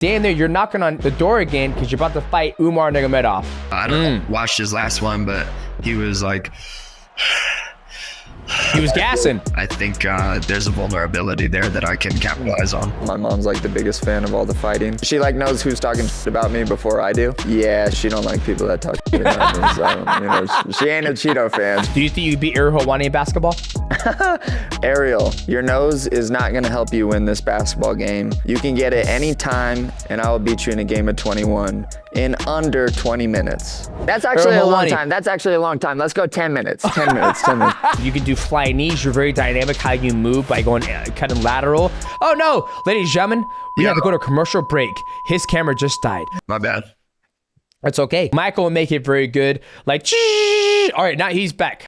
Damn there, you're knocking on the door again because you're about to fight Umar Nurmagomedov. I don't watch his last one, but he was like... He was gassing. I think there's a vulnerability there that I can capitalize on. My mom's like the biggest fan of all the fighting. She like knows who's talking shit about me before I do. Yeah, she don't like people that talk shit about me. So, she ain't a Chito fan. Do you think you beat Helwani in basketball? Ariel, your nose is not gonna help you win this basketball game. You can get it anytime, and I will beat you in a game of 21 in under 20 minutes. That's actually a long time. That's actually a long time. Let's go 10 minutes. 10 minutes. 10 minutes. You can do fly knees. You're very dynamic how you move by going cutting lateral. Oh no, ladies and gentlemen, we have to go to a commercial break. His camera just died. My bad. That's okay. Michael will make it very good. Like, all right, now he's back.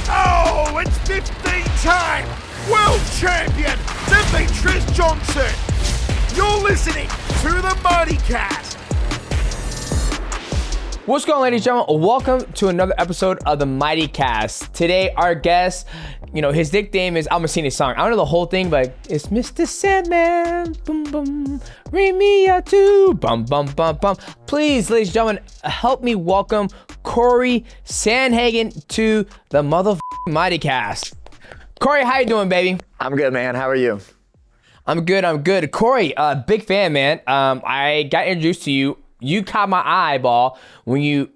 Oh, it's 15-time world champion, Demetrious Johnson. You're listening to the MightyCast. What's going on, ladies and gentlemen? Welcome to another episode of the MightyCast. Today, our guest, his nickname is, I'm gonna sing his song. I don't know the whole thing, but it's Mr. Sandman. Boom, boom. Ring me out too. Bum, bum, bum, bum. Please, ladies and gentlemen, help me welcome Cory Sandhagen to the motherfucking MightyCast. Cory, how you doing, baby? I'm good, man. How are you? I'm good. Cory, big fan, man. I got introduced to you. You caught my eyeball when you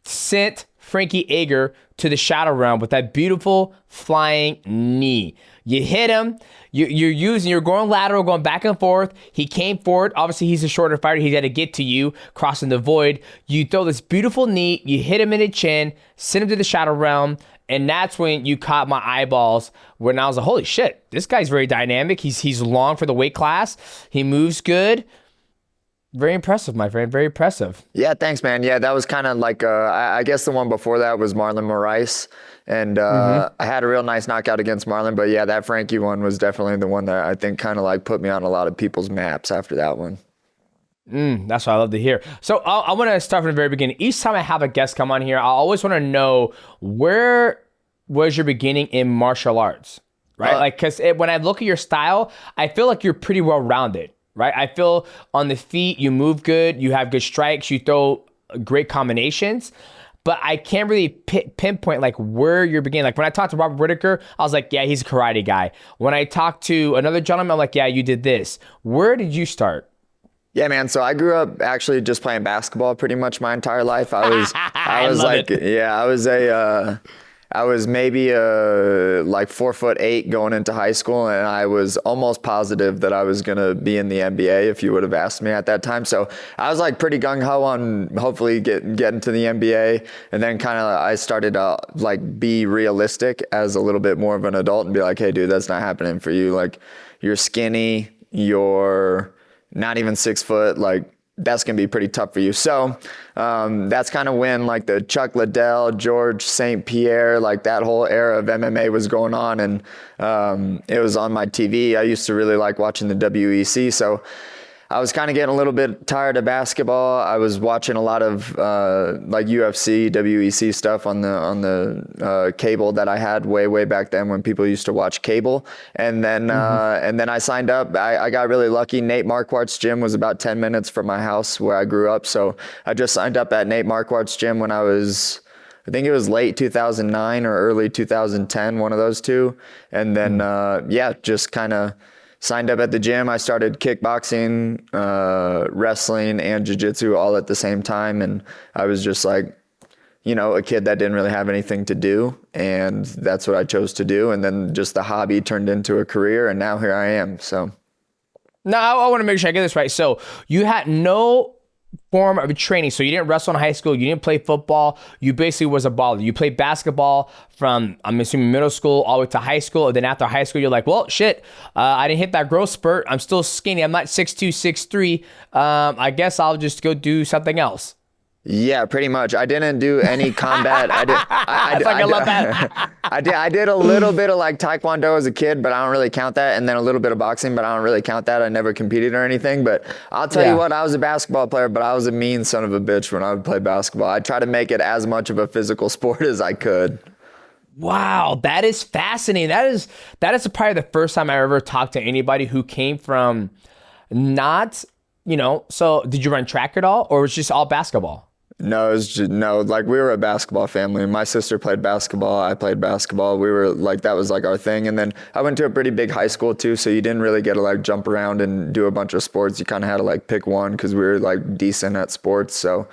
sent Frankie Edgar to the shadow realm with that beautiful flying knee. You hit him. You're going lateral, going back and forth. He came forward. Obviously, he's a shorter fighter. He had to get to you, crossing the void. You throw this beautiful knee. You hit him in the chin, send him to the shadow realm. And that's when you caught my eyeballs when I was like, holy shit, this guy's very dynamic. He's long for the weight class. He moves good. Very impressive, my friend. Very impressive. Yeah, thanks, man. Yeah, that was kind of like, I guess the one before that was Marlon Moraes. And I had a real nice knockout against Marlon. But yeah, that Frankie one was definitely the one that I think kind of like put me on a lot of people's maps after that one. That's what I love to hear. So I want to start from the very beginning. Each time I have a guest come on here, I always want to know, where was your beginning in martial arts, right? Because when I look at your style, I feel like you're pretty well-rounded, right? I feel on the feet, you move good, you have good strikes, you throw great combinations, but I can't really pinpoint like where you're beginning. Like when I talked to Robert Whitaker, I was like, yeah, he's a karate guy. When I talked to another gentleman, I'm like, yeah, you did this. Where did you start? Yeah, man. So I grew up actually just playing basketball pretty much my entire life. I was maybe like 4'8" going into high school, and I was almost positive that I was gonna be in the NBA if you would have asked me at that time. So I was like pretty gung ho on hopefully getting to the NBA, and then kind of I started to like be realistic as a little bit more of an adult and be like, hey, dude, that's not happening for you. Like, you're skinny, you're not even 6 foot, like that's going to be pretty tough for you. So that's kind of when like the Chuck Liddell, George St. Pierre, like that whole era of MMA was going on. And it was on my TV. I used to really like watching the WEC. So I was kind of getting a little bit tired of basketball. I was watching a lot of like UFC, WEC stuff on the cable that I had way back then when people used to watch cable. And then I signed up. I got really lucky. Nate Marquardt's gym was about 10 minutes from my house where I grew up. So I just signed up at Nate Marquardt's gym when I think it was late 2009 or early 2010, one of those two. And then just kind of signed up at the gym. I started kickboxing, wrestling, and jiu-jitsu all at the same time. And I was just like, a kid that didn't really have anything to do. And that's what I chose to do. And then just the hobby turned into a career. And now here I am. So now I want to make sure I get this right. So you had no form of training. So you didn't wrestle in high school. You didn't play football. You basically was a baller. You played basketball from, I'm assuming, middle school all the way to high school. And then after high school, you're like, well, shit, I didn't hit that growth spurt. I'm still skinny. I'm not 6'2", 6'3". I guess I'll just go do something else. Yeah, pretty much. I didn't do any combat. I love that. I did a little bit of like Taekwondo as a kid, but I don't really count that. And then a little bit of boxing, but I don't really count that. I never competed or anything. But I'll tell you what, I was a basketball player, but I was a mean son of a bitch when I would play basketball. I tried to make it as much of a physical sport as I could. Wow, that is fascinating. That is probably the first time I ever talked to anybody who came from not, so did you run track at all, or was it just all basketball? No, it was just, no, like we were a basketball family. My sister played basketball. I played basketball. We were like, that was like our thing. And then I went to a pretty big high school too. So you didn't really get to like jump around and do a bunch of sports. You kind of had to like pick one because we were like decent at sports. So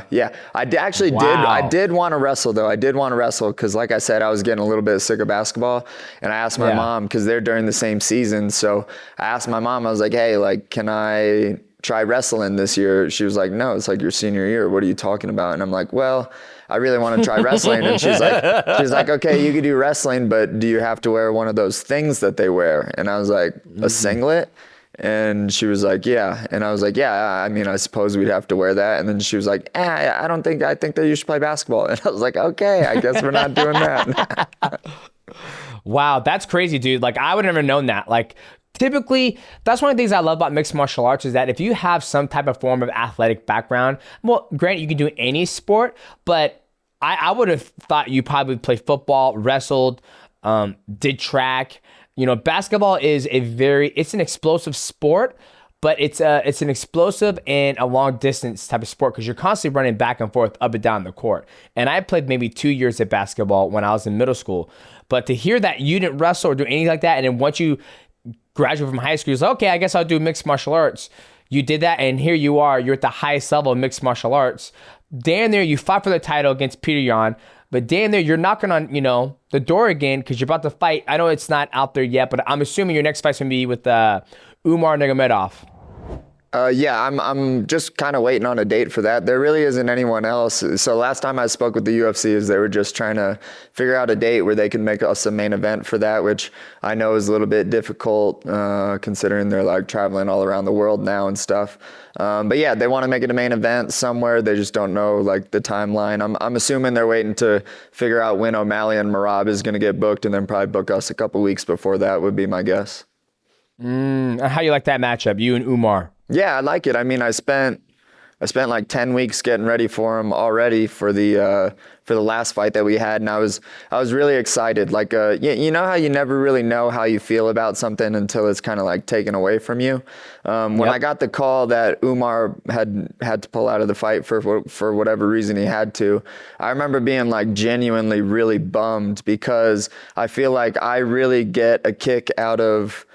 yeah, I did want to wrestle though. I did want to wrestle because like I said, I was getting a little bit sick of basketball, and I asked my mom because they're during the same season. So I asked my mom, I was like, hey, like, can I try wrestling this year? She was like, no, it's like your senior year. What are you talking about? And I'm like, well, I really want to try wrestling. And she's like, okay, you can do wrestling, but do you have to wear one of those things that they wear? And I was like, a singlet? And she was like, yeah. And I was like, yeah, I mean, I suppose we'd have to wear that. And then she was like, I think that you should play basketball. And I was like, okay, I guess we're not doing that. Wow, that's crazy, dude. Like, I would have never known that. Like, typically, that's one of the things I love about mixed martial arts is that if you have some type of form of athletic background, well, granted, you can do any sport, but I would have thought you probably played football, wrestled, did track. Basketball is it's an explosive sport, but it's an explosive and a long distance type of sport because you're constantly running back and forth up and down the court. And I played maybe 2 years of basketball when I was in middle school. But to hear that you didn't wrestle or do anything like that, and then once you graduate from high school, you're like, okay, I guess I'll do mixed martial arts. You did that, and here you are. You're at the highest level of mixed martial arts. Damn there, you fought for the title against Peter Yan. But damn there, you're knocking on, the door again because you're about to fight. I know it's not out there yet, but I'm assuming your next fight's going to be with Umar Nurmagomedov. Yeah, I'm just kind of waiting on a date for that. There really isn't anyone else. So last time I spoke with the UFC is they were just trying to figure out a date where they can make us a main event for that, which I know is a little bit difficult considering they're like traveling all around the world now and stuff. But yeah, they want to make it a main event somewhere. They just don't know like the timeline. I'm assuming they're waiting to figure out when O'Malley and Merab is going to get booked and then probably book us a couple weeks before that would be my guess. How you like that matchup, you and Umar? Yeah, I like it. I mean, I spent like 10 weeks getting ready for him already for the last fight that we had, and I was really excited. Like, you know how you never really know how you feel about something until it's kind of like taken away from you. When I got the call that Umar had to pull out of the fight for whatever reason he had to, I remember being like genuinely really bummed because I feel like I really get a kick out of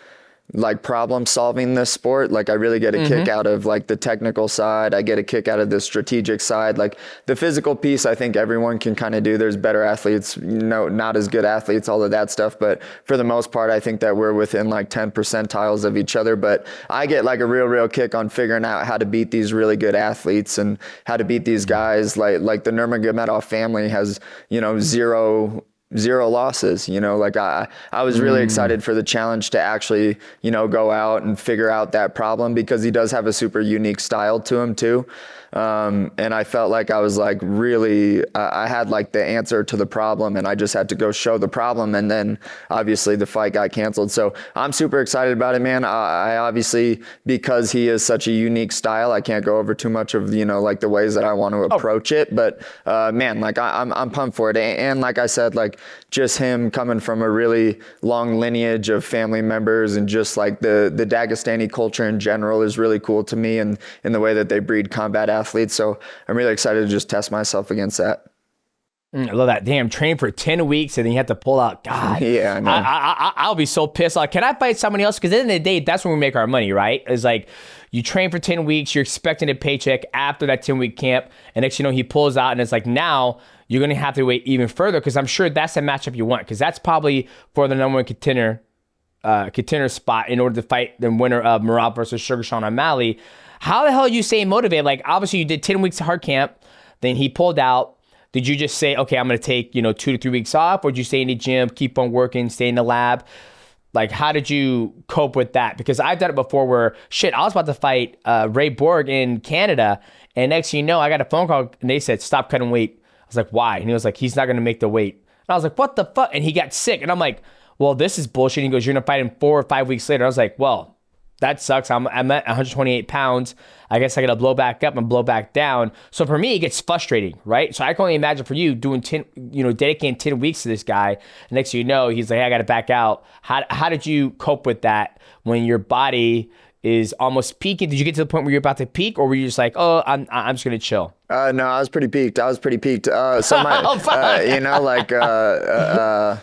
like problem solving this sport. Like I really get a kick out of like the technical side. I get a kick out of the strategic side. Like the physical piece, I think everyone can kind of do. There's better athletes, not as good athletes, all of that stuff. But for the most part, I think that we're within like 10 percentiles of each other. But I get like a real kick on figuring out how to beat these really good athletes and how to beat these guys. Like the Nurmagomedov family has, zero losses. Like I was really excited for the challenge to actually, go out and figure out that problem because he does have a super unique style to him too. And I felt like I was like really, I had like the answer to the problem and I just had to go show the problem. And then obviously the fight got canceled. So I'm super excited about it, man. I obviously, because he is such a unique style, I can't go over too much of, like the ways that I want to approach it. But man, like I'm pumped for it. And like I said, like just him coming from a really long lineage of family members and just like the Dagestani culture in general is really cool to me and in the way that they breed combat athletes. So I'm really excited to just test myself against that. I love that. Damn, train for 10 weeks and then you have to pull out. God. Yeah, I know. I'll be so pissed. Like, can I fight somebody else? Because at the end of the day, that's when we make our money, right? It's like you train for 10 weeks, you're expecting a paycheck after that 10-week camp. And next he pulls out and it's like now you're going to have to wait even further because I'm sure that's the matchup you want because that's probably for the number one contender spot in order to fight the winner of Merab versus Sugar Sean O'Malley. How the hell are you staying motivated? Like, obviously, you did 10 weeks of hard camp. Then he pulled out. Did you just say, okay, I'm going to take, 2 to 3 weeks off? Or did you stay in the gym, keep on working, stay in the lab? Like, how did you cope with that? Because I've done it before where, I was about to fight Ray Borg in Canada. And next thing you know, I got a phone call and they said, stop cutting weight. I was like, why? And he was like, he's not going to make the weight. And I was like, what the fuck? And he got sick. And I'm like, well, this is bullshit. And he goes, you're going to fight him 4 or 5 weeks later. I was like, well, that sucks. I'm at 128 pounds. I guess I got to blow back up and blow back down. So for me, it gets frustrating, right? So I can only imagine for you doing dedicating 10 weeks to this guy. Next thing you know, he's like, hey, I got to back out. How did you cope with that when your body is almost peaking? Did you get to the point where you're about to peak, or were you just like, oh, I'm just going to chill? No, I was pretty peaked. So my,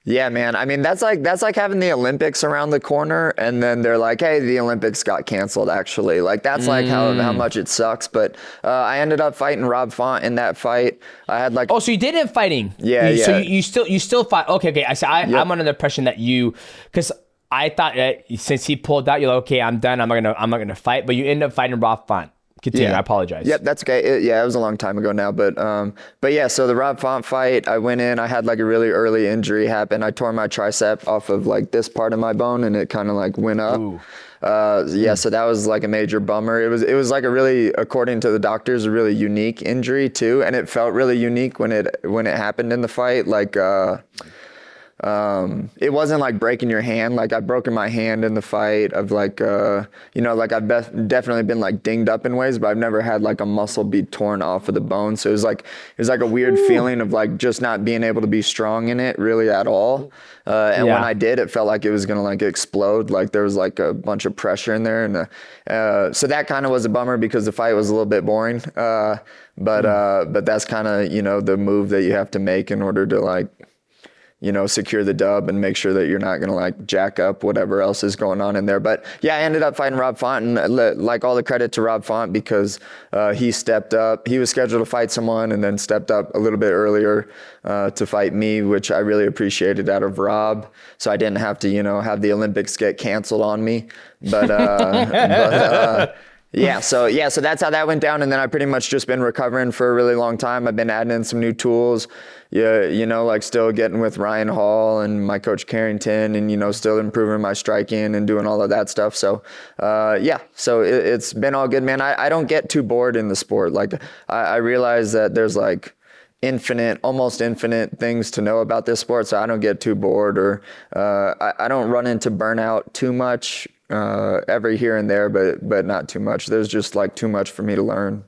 yeah, man. I mean, that's like having the Olympics around the corner, and then they're like, hey, the Olympics got canceled, actually. Like, that's like how much it sucks. But I ended up fighting Rob Font in that fight. I had like... Oh, so you did end up fighting. Yeah. So you still fight. Okay. I'm under the impression that because I thought that since he pulled out, you're like, okay, I'm done. I'm not gonna fight. But you end up fighting Rob Font. Continue. Yeah. I apologize. Yep, that's okay. It was a long time ago now, but yeah. So the Rob Font fight, I went in. I had like a really early injury happen. I tore my tricep off of like this part of my bone, and it kind of like went up. So that was like a major bummer. It was like a really, according to the doctors, a really unique injury too, and it felt really unique when it happened in the fight. Like. It wasn't like breaking your hand. Like I've broken my hand in the fight of like, like I've definitely been like dinged up in ways, but I've never had like a muscle be torn off of the bone. So it was like a weird feeling of like just not being able to be strong in it really at all. When I did, it felt like it was going to like explode. Like there was like a bunch of pressure in there. And, so that kind of was a bummer because the fight was a little bit boring. But that's kind of, the move that you have to make in order to like, secure the dub and make sure that you're not going to like jack up whatever else is going on in there. But yeah, I ended up fighting Rob Font, and like all the credit to Rob Font because he stepped up. He was scheduled to fight someone and then stepped up a little bit earlier to fight me, which I really appreciated out of Rob. So I didn't have to, have the Olympics get canceled on me. But so that's how that went down. And then I pretty much just been recovering for a really long time. I've been adding in some new tools, like still getting with Ryan Hall and my coach Carrington and, still improving my striking and doing all of that stuff. So, so it's been all good, man. I don't get too bored in the sport. Like I realize that there's like almost infinite things to know about this sport. So I don't get too bored or I don't run into burnout too much. Every here and there, but not too much. There's just like too much for me to learn.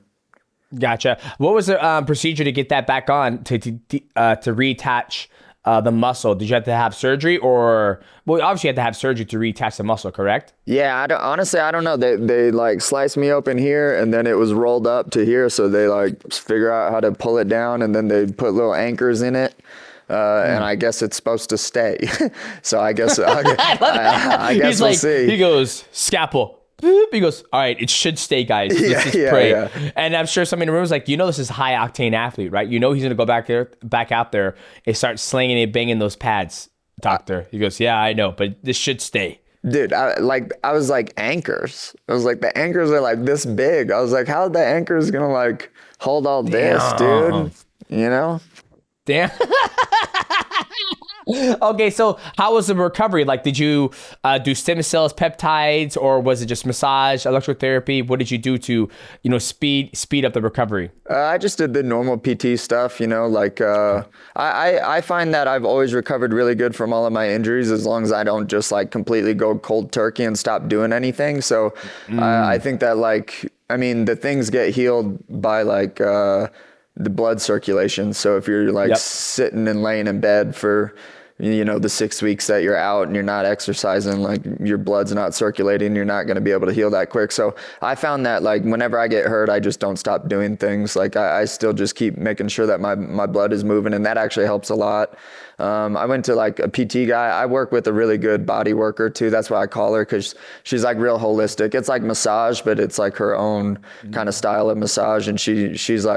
Gotcha. What was the procedure to get that back on to reattach the muscle? Did you have to have surgery obviously you had to have surgery to reattach the muscle, correct? Yeah, I don't know. They like sliced me open here and then it was rolled up to here. So they like figure out how to pull it down and then they put little anchors in it. And I guess it's supposed to stay. So I guess I guess we'll see. He goes, scalpel. Boop. He goes, all right, it should stay, guys. Let's just pray. Yeah. And I'm sure somebody in the room was like, this is a high octane athlete, right? He's going to go back out there and start slinging and banging those pads, doctor. He goes, yeah, I know, but this should stay. Dude, I was like anchors. I was like, the anchors are like this big. I was like, how the anchors going to like hold all this, dude? Damn. Okay, so how was the recovery? Like, did you do stem cells, peptides, or was it just massage, electrotherapy? What did you do to, speed up the recovery? I just did the normal PT stuff, I find that I've always recovered really good from all of my injuries as long as I don't just like completely go cold turkey and stop doing anything. So I think that the things get healed by the blood circulation. So if you're sitting and laying in bed for, the 6 weeks that you're out and you're not exercising, like your blood's not circulating, you're not going to be able to heal that quick. So I found that whenever I get hurt, I just don't stop doing things. Like I still just keep making sure that my blood is moving, and that actually helps a lot. I went to a PT guy. I work with a really good body worker too. That's why I call her, because she's real holistic. It's like massage, but it's her own kind of style of massage. And she's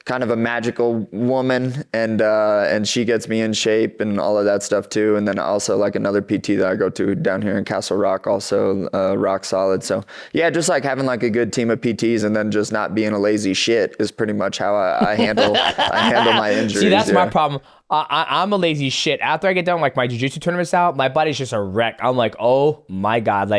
kind of a magical woman, and she gets me in shape and all of that stuff too. And then also another PT that I go to down here in Castle Rock, also rock solid. So yeah, just having a good team of PTs and then just not being a lazy shit is pretty much how I handle my injuries. See, that's my problem. I'm a lazy shit. After I get done my jiu-jitsu tournaments out, my body's just a wreck. I'm like, oh my God.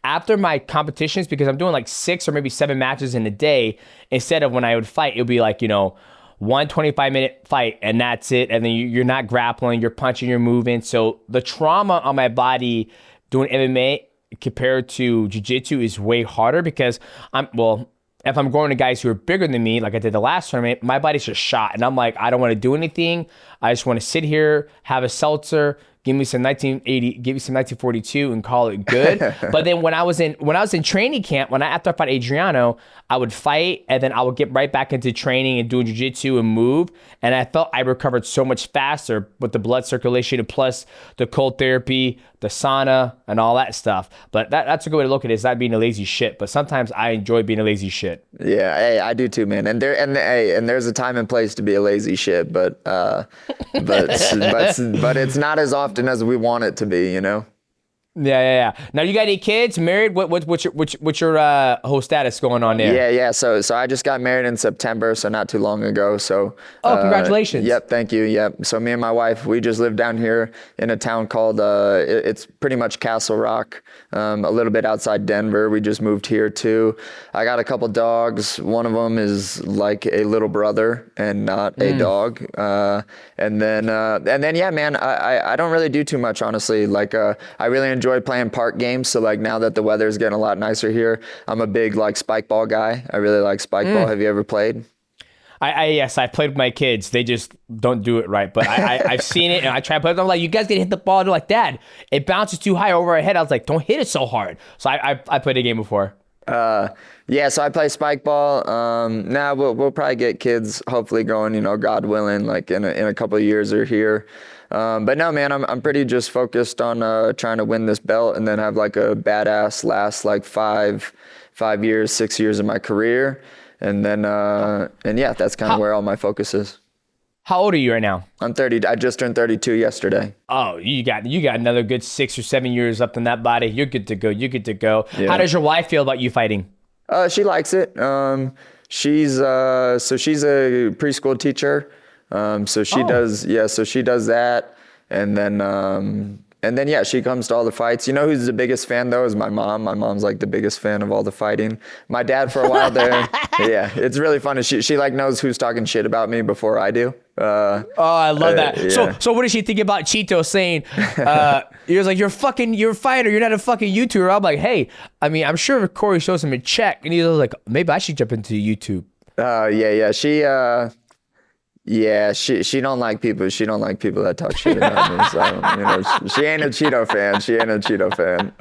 After my competitions, because I'm doing 6 or maybe 7 matches in a day, instead of when I would fight, it would be 1 25-minute fight and that's it. And then you're not grappling, you're punching, you're moving. So the trauma on my body doing MMA compared to jiu-jitsu is way harder because if I'm going to guys who are bigger than me, like I did the last tournament, my body's just shot. And I'm like, I don't want to do anything. I just want to sit here, have a seltzer, give me some 1942 and call it good. But then when I was in training camp, after I fought Adriano, I would fight and then I would get right back into training and doing jiu-jitsu and move. And I felt I recovered so much faster with the blood circulation plus the cold therapy, the sauna, and all that stuff. But that's a good way to look at it, is not being a lazy shit. But sometimes I enjoy being a lazy shit. Yeah, hey, I do too, man. And there's a time and place to be a lazy shit, but it's not as often as we want it to be, you know? Yeah. Now you got any kids? Married? What's your whole status going on there? Yeah. So I just got married in September, so not too long ago. So congratulations. Yep, thank you. Yep. So me and my wife, we just live down here in a town called it's pretty much Castle Rock, a little bit outside Denver. We just moved here too. I got a couple dogs. One of them is like a little brother and not a dog. And then yeah, man, I don't really do too much, honestly. Like I really enjoy playing park games. So like now that the weather is getting a lot nicer here, I'm a big like spike ball guy. I really like spike ball. Have you ever played? Yes, I played with my kids. They just don't do it right. But I've seen it and I try to play with them. I'm like, you guys get hit the ball. They're like, Dad, it bounces too high over our head. I was like, don't hit it so hard. So I played a game before. Yeah, so I play spike ball. Now we'll probably get kids hopefully going, you know, God willing, like in a couple of years or here. But no, man, I'm pretty just focused on trying to win this belt and then have like a badass last like 6 years of my career. And then and yeah, that's kind of where all my focus is. How old are you right now? I'm 30. I just turned 32 yesterday. Oh, you got another good 6 or 7 years left in that body. You're good to go. Yeah. How does your wife feel about you fighting? She likes it. She's a preschool teacher. So she does that. And then yeah, she comes to all the fights. You know who's the biggest fan though is my mom. My mom's like the biggest fan of all the fighting. My dad for a while there. Yeah, it's really funny. She like knows who's talking shit about me before I do. I love that. Yeah. So what does she think about Chito saying, he was like, you're a fighter, you're not a fucking YouTuber. I'm like, hey, I mean, I'm sure if Cory shows him a check and he's like, maybe I should jump into YouTube. Yeah, she don't like people. She don't like people that talk shit about me. So you know, she ain't a Chito fan.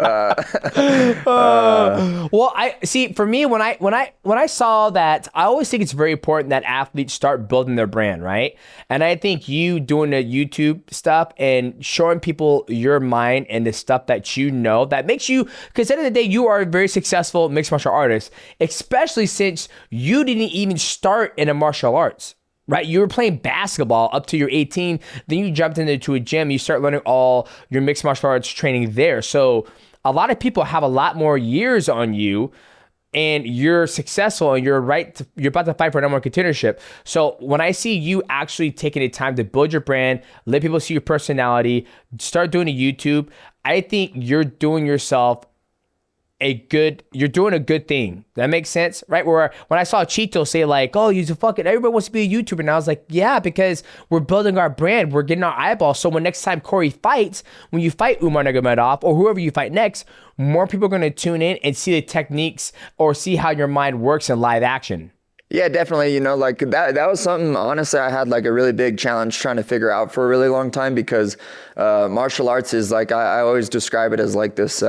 Well, I see. For me, when I saw that, I always think it's very important that athletes start building their brand, right? And I think you doing the YouTube stuff and showing people your mind and the stuff that you know that makes you. Because at the end of the day, you are a very successful mixed martial artist, especially since you didn't even start in a martial arts. Right, you were playing basketball up to you're 18, then you jumped into a gym, you start learning all your mixed martial arts training there. So a lot of people have a lot more years on you and you're successful and you're about to fight for a number one contendership. So when I see you actually taking the time to build your brand, let people see your personality, start doing a YouTube, I think you're doing yourself you're doing a good thing. That makes sense, right? Where when I saw Chito say like, oh, everybody wants to be a YouTuber. And I was like, yeah, because we're building our brand. We're getting our eyeballs. So when next time Cory fights, when you fight Umar Nurmagomedov or whoever you fight next, more people are going to tune in and see the techniques or see how your mind works in live action. Yeah, definitely. You know, like that was something, honestly, I had like a really big challenge trying to figure out for a really long time because martial arts is like, I always describe it as like this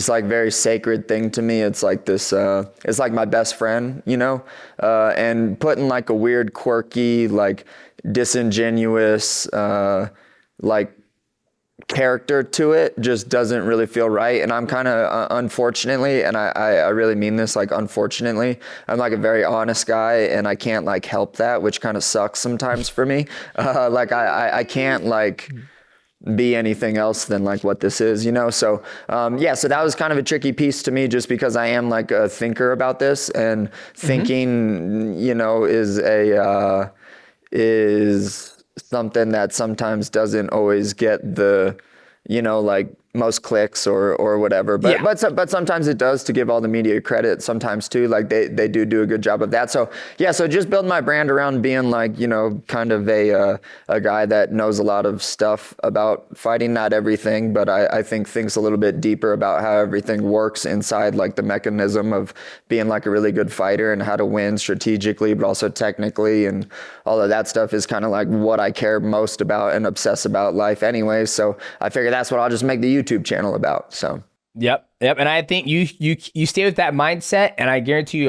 like very sacred thing to me. It's like this, it's like my best friend, you know, and putting like a weird, quirky, like disingenuous, like character to it just doesn't really feel right. And I'm kind of unfortunately, and I really mean this, like unfortunately, I'm like a very honest guy and I can't like help that, which kind of sucks sometimes for me. Like I can't like be anything else than like what this is, you know? So, so that was kind of a tricky piece to me just because I am like a thinker about this and thinking, you know, is something that sometimes doesn't always get the, you know, like most clicks or whatever. But Yeah. but sometimes it does, to give all the media credit sometimes too. Like they do a good job of that. So yeah, so just building my brand around being like, you know, kind of a guy that knows a lot of stuff about fighting, not everything, but I think thinks a little bit deeper about how everything works inside like the mechanism of being like a really good fighter and how to win strategically, but also technically, and all of that stuff is kind of like what I care most about and obsess about life anyway. So I figure that's what I'll just make the YouTube channel about. So Yep. And I think you stay with that mindset, and I guarantee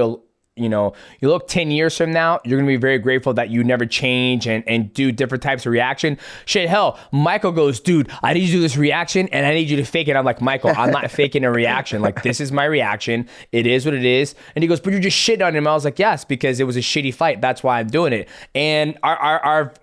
you know, you look 10 years from now, you're going to be very grateful that you never change and do different types of reaction. Shit, hell, Michael goes, dude, I need you to do this reaction and I need you to fake it. I'm like, Michael, I'm not faking a reaction. Like, this is my reaction. It is what it is. And he goes, but you're just shitting on him. I was like, yes, because it was a shitty fight. That's why I'm doing it. And our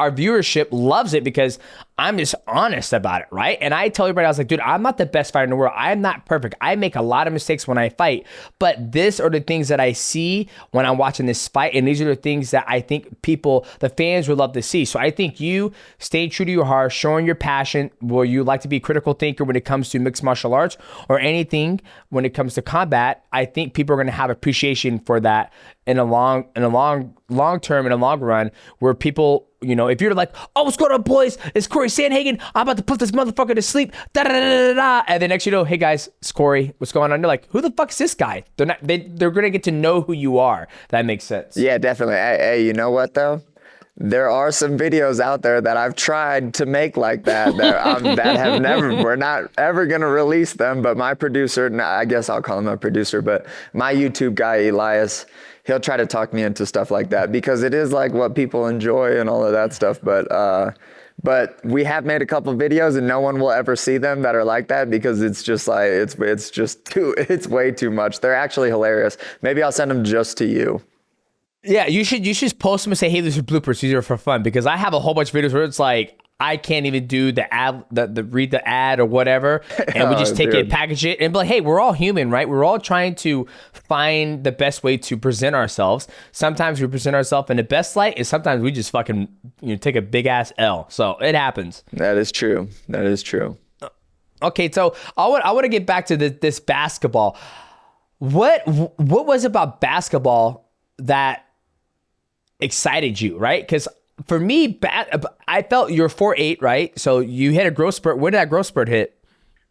viewership loves it because I'm just honest about it, right? And I tell everybody, I was like, dude, I'm not the best fighter in the world. I'm not perfect. I make a lot of mistakes when I fight, but these are the things that I see when I'm watching this fight, and these are the things that I think people, the fans, would love to see. So I think you staying true to your heart, showing your passion, where you like to be a critical thinker when it comes to mixed martial arts or anything when it comes to combat. I think people are going to have appreciation for that in a long term, in a long run, where people, you know, if you're like, oh, what's going on, boys? It's Cory Sandhagen. I'm about to put this motherfucker to sleep. Da, da, da, da, da. And then next you know, hey guys, it's Cory. What's going on? They're like, who the fuck is this guy? They're gonna get to know who you are. That makes sense. yeah, definitely. Hey, you know what though? There are some videos out there that I've tried to make like that that have never, we're not ever going to release them, but my producer, I guess I'll call him a producer, but my YouTube guy, Elias, he'll try to talk me into stuff like that because it is like what people enjoy and all of that stuff. But we have made a couple videos and no one will ever see them that are like that because it's just like, it's way too much. They're actually hilarious. Maybe I'll send them just to you. Yeah, you should just post them and say, hey, these are bloopers. These are for fun, because I have a whole bunch of videos where it's like, I can't even do the ad, the read the ad or whatever, and we just take it, package it, and be like, hey, we're all human, right? We're all trying to find the best way to present ourselves. Sometimes we present ourselves in the best light, and sometimes we just fucking take a big ass L. So it happens. That is true. That is true. Okay, so I want to get back to this basketball. What was it about basketball that excited you, right? Because for me, I felt you're 4'8", right? So you hit a growth spurt. When did that growth spurt hit?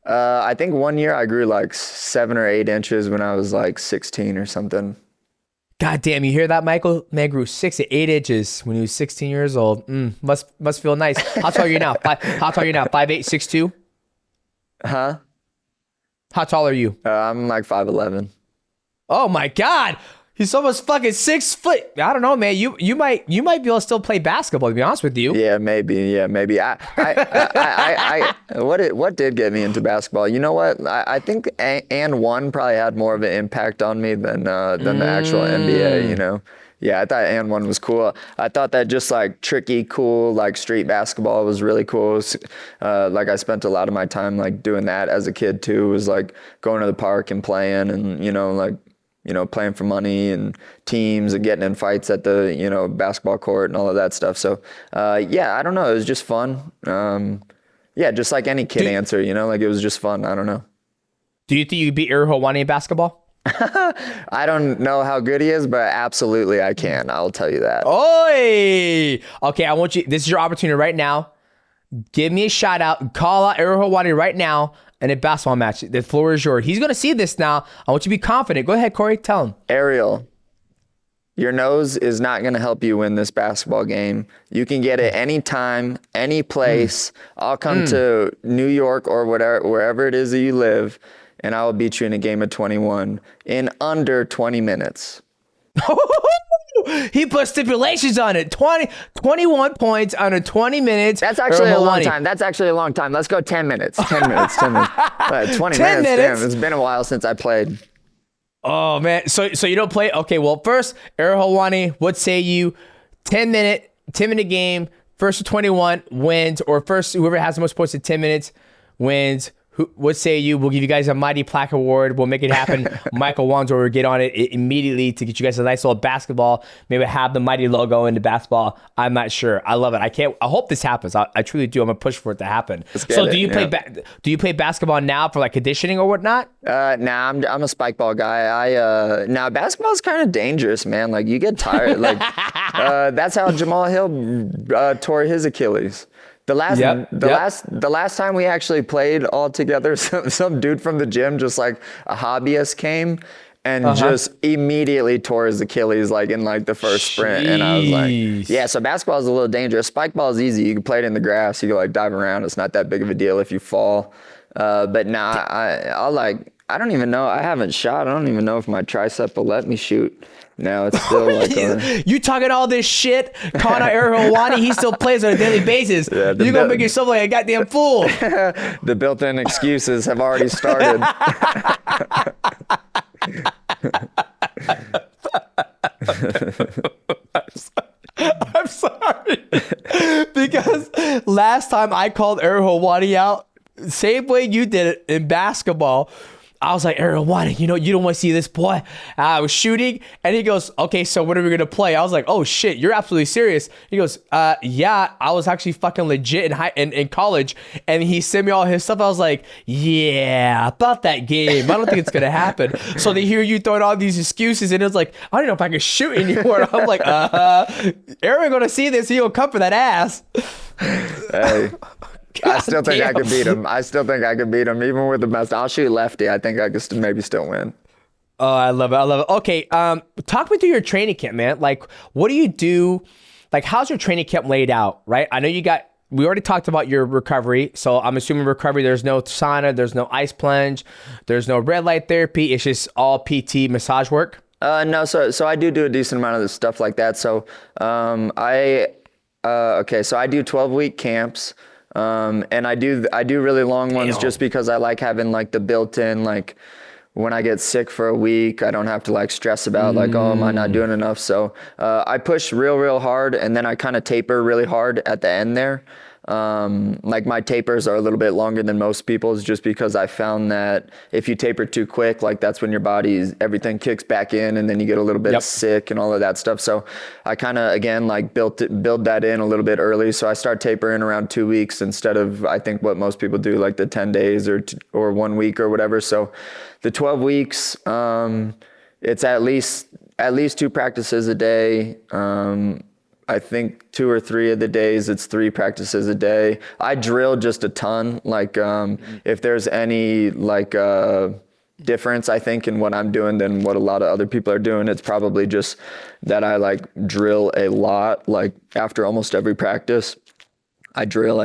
I think one year I grew like 7 or 8 inches when I was like 16 or something. God damn, you hear that, Michael? Man grew 6 to 8 inches when he was 16 years old. Must feel nice. How tall are you now? How tall are you now? 5'8", 6'2"? Huh? How tall are you? I'm like 5'11". Oh my God. He's almost fucking 6 foot. I don't know, man. You might be able to still play basketball, to be honest with you. Yeah, maybe. What did get me into basketball? You know what? I think and one probably had more of an impact on me than the actual NBA. You know. Yeah, I thought and one was cool. I thought that just like tricky, cool, like street basketball was really cool. Like I spent a lot of my time like doing that as a kid too. It was like going to the park and playing, and playing for money and teams and getting in fights at the, basketball court and all of that stuff. So, yeah, I don't know. It was just fun. Yeah, just like any kid answer, like it was just fun. I don't know. Do you think you beat Ariel Helwani in basketball? I don't know how good he is, but absolutely I can. I'll tell you that. Oi! Okay, I want you, this is your opportunity right now. Give me a shout out. Call out Ariel Helwani right now in a basketball match. The floor is yours. He's going to see this now. I want you to be confident. Go ahead, Cory. Tell him. Ariel, your nose is not going to help you win this basketball game. You can get it anytime, any place. I'll come to New York or wherever it is that you live, and I will beat you in a game of 21 in under 20 minutes. He put stipulations on it. 21 points under 20 minutes. That's actually a long time. Let's go 10 minutes. 10 minutes. 20 minutes. Damn, it's been a while since I played. Oh, man. So you don't play? Okay, well, first, Ariel Helwani, what say you? 10-minute game, first to 21 wins, or first, whoever has the most points in 10 minutes wins. What say you? We'll give you guys a Mighty Plaque Award. We'll make it happen. Michael Wandsworth will get on it immediately to get you guys a nice little basketball. Maybe have the Mighty logo in the basketball. I'm not sure. I love it. I hope this happens. I truly do. I'm gonna push for it to happen. So do you play basketball now for like conditioning or whatnot? Nah, I'm a spike ball guy. Now basketball is kind of dangerous, man. Like you get tired. Like that's how Jamal Hill tore his Achilles. The last time we actually played all together, some dude from the gym, just like a hobbyist, came and just immediately tore his Achilles like in like the first sprint. And I was like, yeah, so basketball is a little dangerous. Spike ball is easy. You can play it in the grass. You can like dive around. It's not that big of a deal if you fall. But now I don't even know. I haven't shot. I don't even know if my tricep will let me shoot. Now it's still like you talking all this shit, calling out Ariel Helwani. He still plays on a daily basis. Yeah, you're gonna make yourself like a goddamn fool. The built-in excuses have already started. I'm sorry. Because last time I called Ariel Helwani out, same way you did it in basketball, I was like, Ariel, what? You don't want to see this boy. I was shooting, and he goes, okay, so what are we going to play? I was like, oh, shit, you're absolutely serious. He goes, yeah, I was actually fucking legit in college, and he sent me all his stuff. I was like, yeah, about that game. I don't think it's going to happen. So they hear you throwing all these excuses, and it's like, I don't know if I can shoot anymore. I'm like, Ariel going to see this. He'll come for that ass. Hey. I still think I could beat him. Even with the best. I'll shoot lefty. I think I could maybe still win. Oh, I love it. Okay, talk me through your training camp, man. Like, what do you do? Like, how's your training camp laid out, right? I know we already talked about your recovery. So I'm assuming recovery, there's no sauna, there's no ice plunge, there's no red light therapy. It's just all PT massage work? No, so I do a decent amount of stuff like that. So so I do 12-week camps. And I do really long ones just because I like having like the built-in, like when I get sick for a week, I don't have to like stress about like, oh, am I not doing enough? So, I push real hard, and then I kind of taper really hard at the end there. Like my tapers are a little bit longer than most people's just because I found that if you taper too quick, like that's when your everything kicks back in, and then you get a little bit sick and all of that stuff. So I kind of, again, like build that in a little bit early. So I start tapering around 2 weeks instead of, I think, what most people do, like the 10 days or 1 week or whatever. So the 12 weeks, it's at least 2 practices a day. I think 2 or 3 of the days it's 3 practices a day. I drill just a ton. Like if there's any like difference, I think, in what I'm doing than what a lot of other people are doing, it's probably just that I like drill a lot. Like after almost every practice, I drill.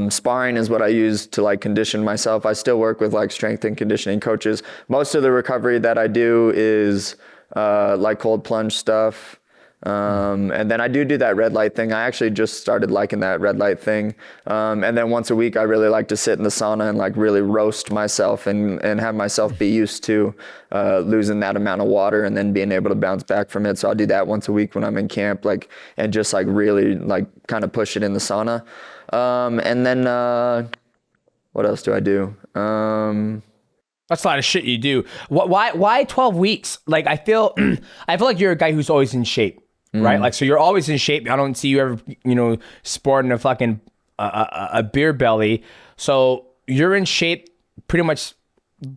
Sparring is what I use to like condition myself. I still work with like strength and conditioning coaches. Most of the recovery that I do is like cold plunge stuff. And then I do that red light thing. I actually just started liking that red light thing. And then once a week, I really like to sit in the sauna and like really roast myself and have myself be used to losing that amount of water and then being able to bounce back from it. So I'll do that once a week when I'm in camp, like, and just like really like kind of push it in the sauna. And then what else do I do? That's a lot of shit you do. Why 12 weeks? Like I feel like you're a guy who's always in shape. Right? Like, so you're always in shape. I don't see you ever, sporting a fucking a beer belly. So you're in shape pretty much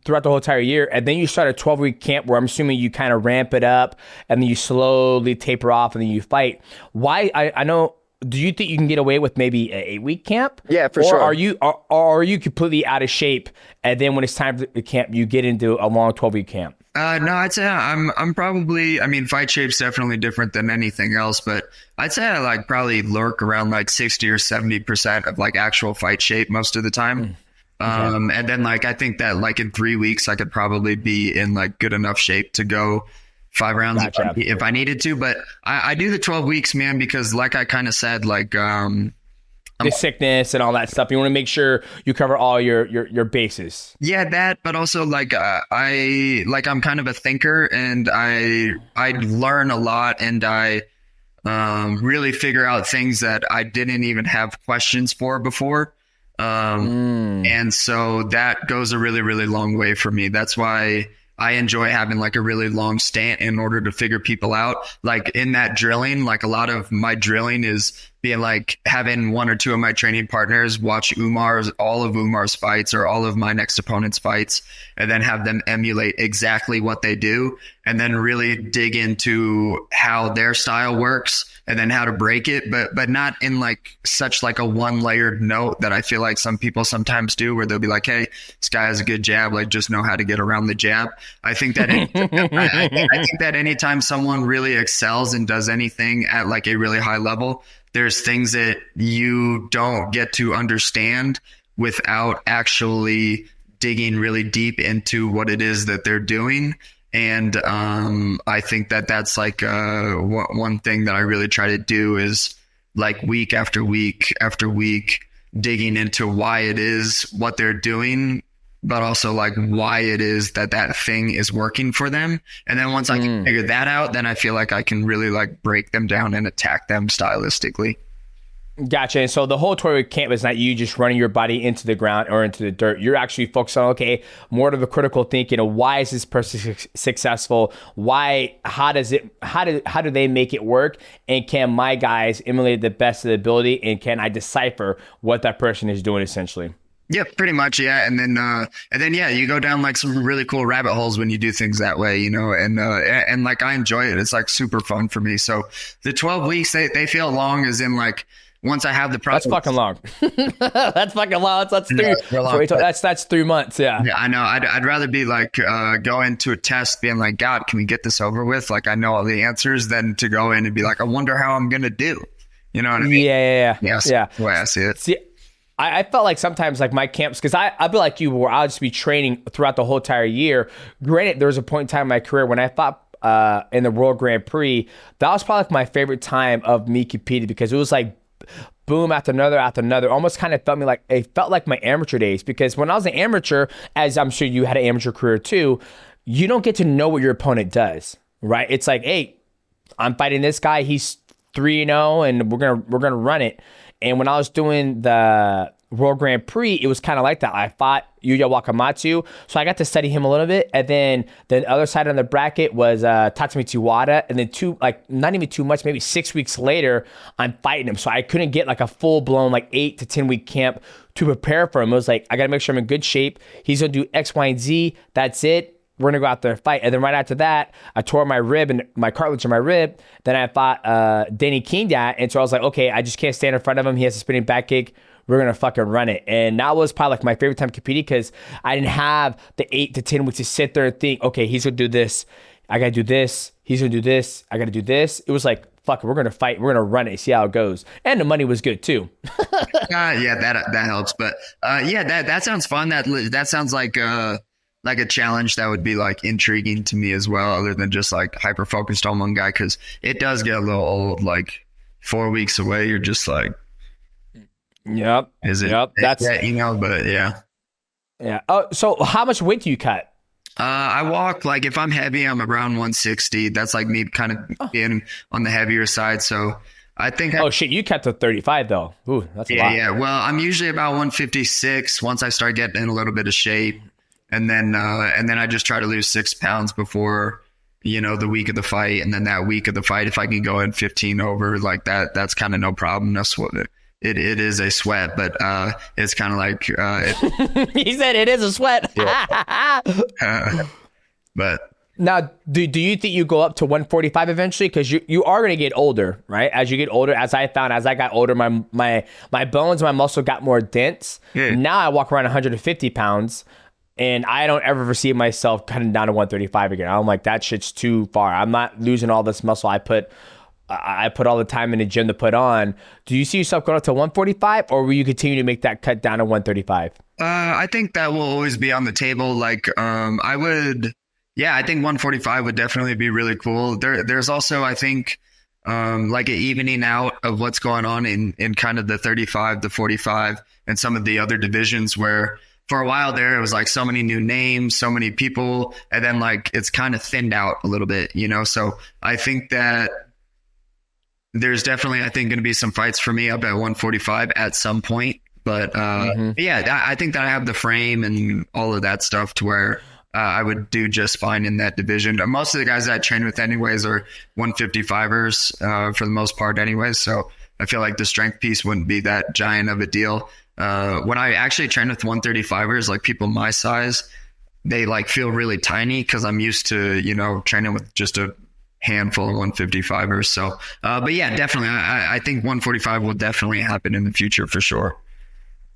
throughout the whole entire year. And then you start a 12-week camp where I'm assuming you kind of ramp it up and then you slowly taper off and then you fight. Why? I know. Do you think you can get away with maybe an 8-week camp? Yeah, for sure. Or are you completely out of shape and then when it's time for the camp, you get into a long 12-week camp? No, I'd say I'm probably, fight shape's definitely different than anything else, but I'd say I like probably lurk around like 60 or 70% of like actual fight shape most of the time. Okay. And then like, I think that like in 3 weeks, I could probably be in like good enough shape to go 5 rounds if I needed to. But I do the 12 weeks, man, because like I kind of said, like, the sickness and all that stuff. You want to make sure you cover all your bases. Yeah, that, but also like I'm kind of a thinker and I learn a lot and I really figure out things that I didn't even have questions for before. And so that goes a really, really long way for me. That's why I enjoy having like a really long stint in order to figure people out. Like in that drilling, like a lot of my drilling is being like having one or two of my training partners watch all of Umar's fights or all of my next opponent's fights, and then have them emulate exactly what they do, and then really dig into how their style works and then how to break it, but not in like such like a one layered note that I feel like some people sometimes do, where they'll be like, hey, this guy has a good jab, like just know how to get around the jab. I think that I think that anytime someone really excels and does anything at like a really high level, there's things that you don't get to understand without actually digging really deep into what it is that they're doing. And I think that that's like one thing that I really try to do is like week after week after week digging into why it is what they're doing, but also like why it is that that thing is working for them. And then once I can figure that out, then I feel like I can really like break them down and attack them stylistically. Gotcha. And so the whole tour camp is not you just running your body into the ground or into the dirt. You're actually focused on, okay, more of the critical thinking of why is this person successful? How do they make it work? And can my guys emulate the best of the ability? And can I decipher what that person is doing essentially? Yeah, pretty much. Yeah. And then, yeah, you go down like some really cool rabbit holes when you do things that way, you know, and like, I enjoy it. It's like super fun for me. So the 12 weeks, they feel long as in like, once I have the process. That's fucking long. That's fucking long. That's 3 months. Yeah. Yeah, I know. I'd rather be like, go into a test being like, God, can we get this over with? Like, I know all the answers, than to go in and be like, I wonder how I'm going to do. You know what I mean? Yeah. Yeah. The way I see it. See, I felt like sometimes like my camps, because I'd be like you, where I'll just be training throughout the whole entire year. Granted, there was a point in time in my career when I fought in the World Grand Prix. That was probably like my favorite time of me competing, because it was like boom after another. Almost kind of felt like my amateur days, because when I was an amateur, as I'm sure you had an amateur career too, you don't get to know what your opponent does, right? It's like, hey, I'm fighting this guy, he's 3-0, and we're gonna run it. And when I was doing the World Grand Prix, it was kind of like that. I fought Yuya Wakamatsu, so I got to study him a little bit. And then the other side on the bracket was Tatsumi Wada. And then not even too much, maybe 6 weeks later, I'm fighting him. So I couldn't get like a full-blown like 8 to 10 week camp to prepare for him. It was like, I got to make sure I'm in good shape. He's going to do X, Y, and Z. That's it. We're going to go out there and fight. And then right after that, I tore my rib and my cartilage in my rib. Then I fought Danny Kinda. And so I was like, okay, I just can't stand in front of him. He has a spinning back kick. We're going to fucking run it. And that was probably like my favorite time competing, because I didn't have the 8 to 10 weeks to sit there and think, okay, he's going to do this. I got to do this. He's going to do this. I got to do this. It was like, fuck it, we're going to fight. We're going to run it, see how it goes. And the money was good too. Yeah, that helps. But yeah, that sounds fun. That sounds like a challenge that would be like intriguing to me as well, other than just like hyper focused on one guy, because it does get a little old. Like 4 weeks away, you're just like, yep. Is it? Yep. That's but yeah. Yeah. Oh, so how much weight do you cut? I walk, like if I'm heavy, I'm around 160. That's like me kind of being on the heavier side. So I think. Oh shit, you cut to 35 though. Ooh, that's a lot. Yeah. Well, I'm usually about 156 once I start getting in a little bit of shape, and then I just try to lose 6 pounds before, you know, the week of the fight, and then that week of the fight, if I can go in 15 over like that, that's kind of no problem. That's what it is, a sweat, but it's kind of like he said it is a sweat. But now, do you think you go up to 145 eventually? Because you are going to get older, right? As you get older, as I got older, my bones, my muscle got more dense. Yeah. Now I walk around 150 pounds. And I don't ever see myself cutting down to 135 again. I'm like, that shit's too far. I'm not losing all this muscle I put all the time in the gym to put on. Do you see yourself going up to 145, or will you continue to make that cut down to 135? I think that will always be on the table. Like, I think 145 would definitely be really cool. There's also, I think, like an evening out of what's going on in kind of the 35 to 45 and some of the other divisions, where for a while there, it was like so many new names, so many people, and then like it's kind of thinned out a little bit, you know? So I think that there's definitely, I think, going to be some fights for me up at 145 at some point. But yeah, I think that I have the frame and all of that stuff to where I would do just fine in that division. Most of the guys that I train with anyways are 155ers for the most part anyways. So I feel like the strength piece wouldn't be that giant of a deal. When I actually train with 135ers, like people my size, they like feel really tiny because I'm used to, you know, training with just a handful of 155ers. So, but yeah, definitely. I think 145 will definitely happen in the future for sure.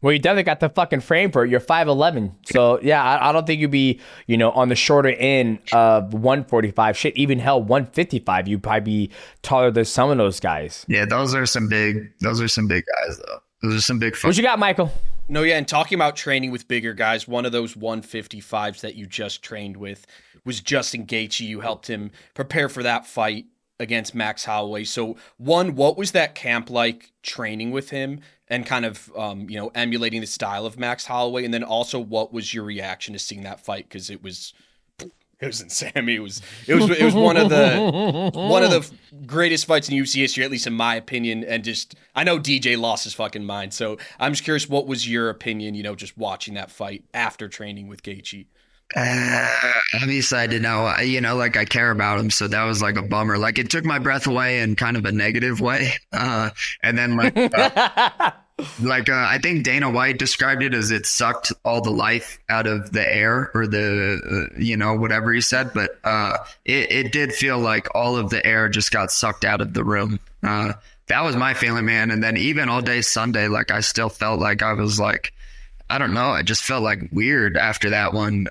Well, you definitely got the fucking frame for it. You're 5'11". So, yeah, I don't think you'd be, you know, on the shorter end of 145. Shit, even hell, 155. You'd probably be taller than some of those guys. Yeah, those are some big guys, though. Those are some big What you got, Michael? No, yeah, and talking about training with bigger guys, one of those 155s that you just trained with was Justin Gaethje. You helped him prepare for that fight against Max Holloway. So, one, what was that camp like training with him and kind of, you know, emulating the style of Max Holloway? And then also, what was your reaction to seeing that fight? Because it was insane. I mean, it was one of the greatest fights in UFC history, at least in my opinion. And just, I know DJ lost his fucking mind. So I'm just curious, what was your opinion, you know, just watching that fight after training with Gaethje? Obviously I didn't know, you know, like I care about him. So that was like a bummer. Like it took my breath away in kind of a negative way. And then like, I think Dana White described it as it sucked all the life out of the air or the, you know, whatever he said. But it did feel like all of the air just got sucked out of the room. That was my feeling, man. And then even all day Sunday, like I still felt like I was like, I don't know. I just felt like weird after that one.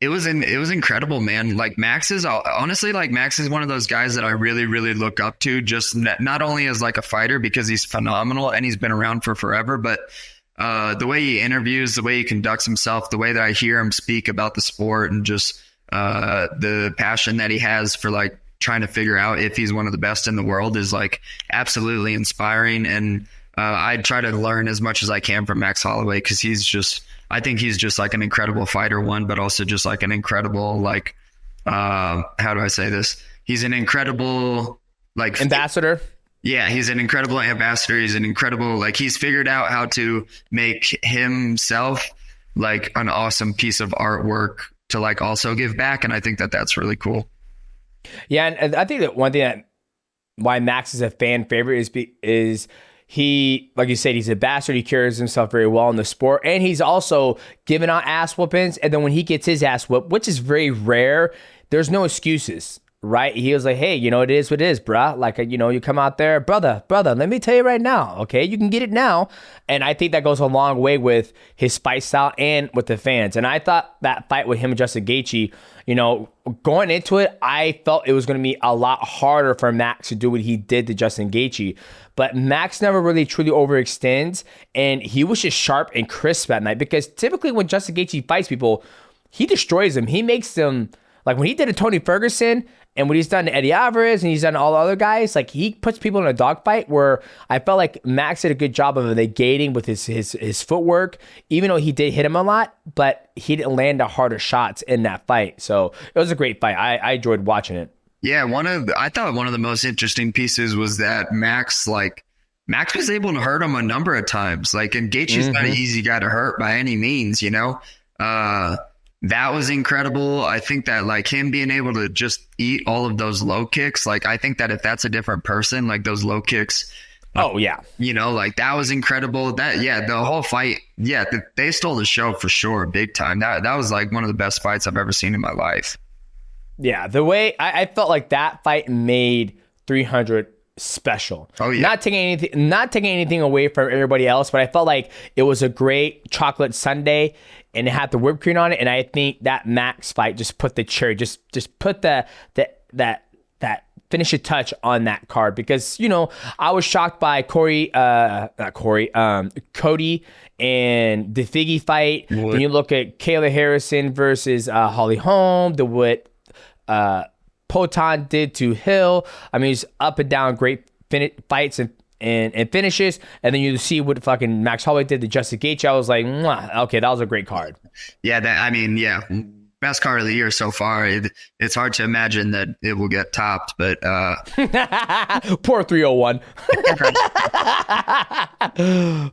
It was incredible, man. Like Max is honestly one of those guys that I really, really look up to, just not only as like a fighter because he's phenomenal and he's been around for forever, but the way he interviews, the way he conducts himself, the way that I hear him speak about the sport and just the passion that he has for like trying to figure out if he's one of the best in the world is like absolutely inspiring. And I try to learn as much as I can from Max Holloway because I think he's just like an incredible fighter, one, but also just like an incredible, like, how do I say this? He's an incredible, like, ambassador. Yeah, he's an incredible ambassador. He's an incredible, like, he's figured out how to make himself like an awesome piece of artwork to like also give back. And I think that that's really cool. Yeah, and I think that one thing that why Max is a fan favorite is he, like you said, he's a bastard. He carries himself very well in the sport. And he's also giving out ass whoopings. And then when he gets his ass whooped, which is very rare, there's no excuses, right? He was like, hey, you know, it is what it is, bruh. Like, you know, you come out there, brother, let me tell you right now, okay? You can get it now. And I think that goes a long way with his fight style and with the fans. And I thought that fight with him and Justin Gaethje, you know, going into it, I felt it was going to be a lot harder for Max to do what he did to Justin Gaethje. But Max never really truly overextends, and he was just sharp and crisp that night because typically when Justin Gaethje fights people, he destroys them. He makes them, like when he did to Tony Ferguson and what he's done to Eddie Alvarez and he's done to all the other guys, like he puts people in a dogfight where I felt like Max did a good job of negating with his footwork, even though he did hit him a lot, but he didn't land the harder shots in that fight. So it was a great fight. I enjoyed watching it. Yeah, I thought one of the most interesting pieces was that Max was able to hurt him a number of times. Like, and Gaethje's not an easy guy to hurt by any means, you know? That was incredible. I think that like him being able to just eat all of those low kicks, like I think that if that's a different person, like those low kicks, oh yeah, you know, like that was incredible. That, yeah, the whole fight, yeah, they stole the show for sure, big time. That was like one of the best fights I've ever seen in my life. Yeah, the way I felt like that fight made 300 special. Oh yeah. Not taking anything away from everybody else, but I felt like it was a great chocolate sundae and it had the whipped cream on it. And I think that Max fight just put the cherry, just put that finishing touch on that card because, you know, I was shocked by Cody and the Figgy fight. What? When you look at Kayla Harrison versus Holly Holm, what Potan did to Hill. I mean, he's up and down great fights and finishes. And then you see what fucking Max Holloway did to Justin Gaethje. I was like, mwah, okay, that was a great card. Yeah, best card of the year so far. It's hard to imagine that it will get topped, but poor 301.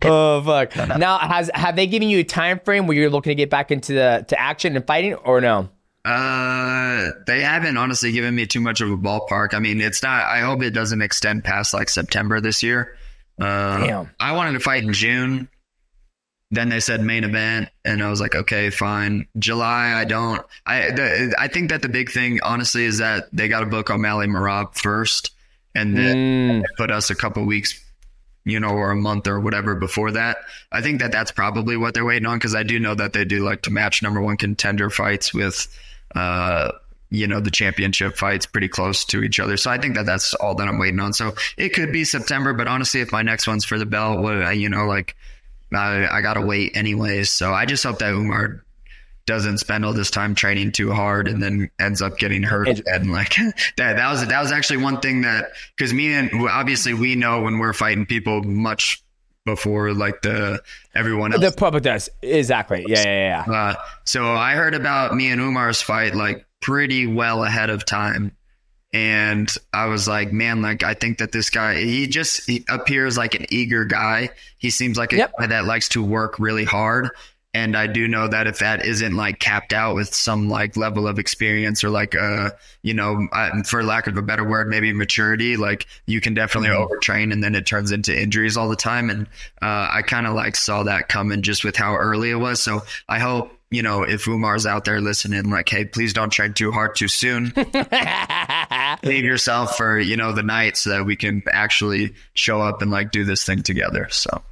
Oh fuck! Now, have they given you a time frame where you're looking to get back into to action and fighting, or no? They haven't honestly given me too much of a ballpark. I mean, it's not. I hope it doesn't extend past like September this year. Damn. I wanted to fight in June. Then they said main event, and I was like, okay, fine. July, I don't. I think that the big thing, honestly, is that they got to book O'Malley Merab first, and then put us a couple weeks, or a month or whatever before that. I think that that's probably what they're waiting on, because I do know that they do like to match number one contender fights with, the championship fights pretty close to each other. So I think that that's all that I'm waiting on. So it could be September, but honestly, if my next one's for the belt, I got to wait anyways. So I just hope that Umar doesn't spend all this time training too hard and then ends up getting hurt. And like that was actually one thing that, because obviously we know when we're fighting people much before like everyone else. The public does. Exactly. Yeah. So I heard about me and Umar's fight like pretty well ahead of time. And I was like, man, like, I think that this guy, he appears like an eager guy. He seems like a guy that likes to work really hard. And I do know that if that isn't like capped out with some like level of experience or like, for lack of a better word, maybe maturity, like you can definitely overtrain and then it turns into injuries all the time. And I kind of like saw that coming just with how early it was. So I hope, if Umar's out there listening, like, hey, please don't train too hard too soon. Leave yourself for, the night so that we can actually show up and like do this thing together. So.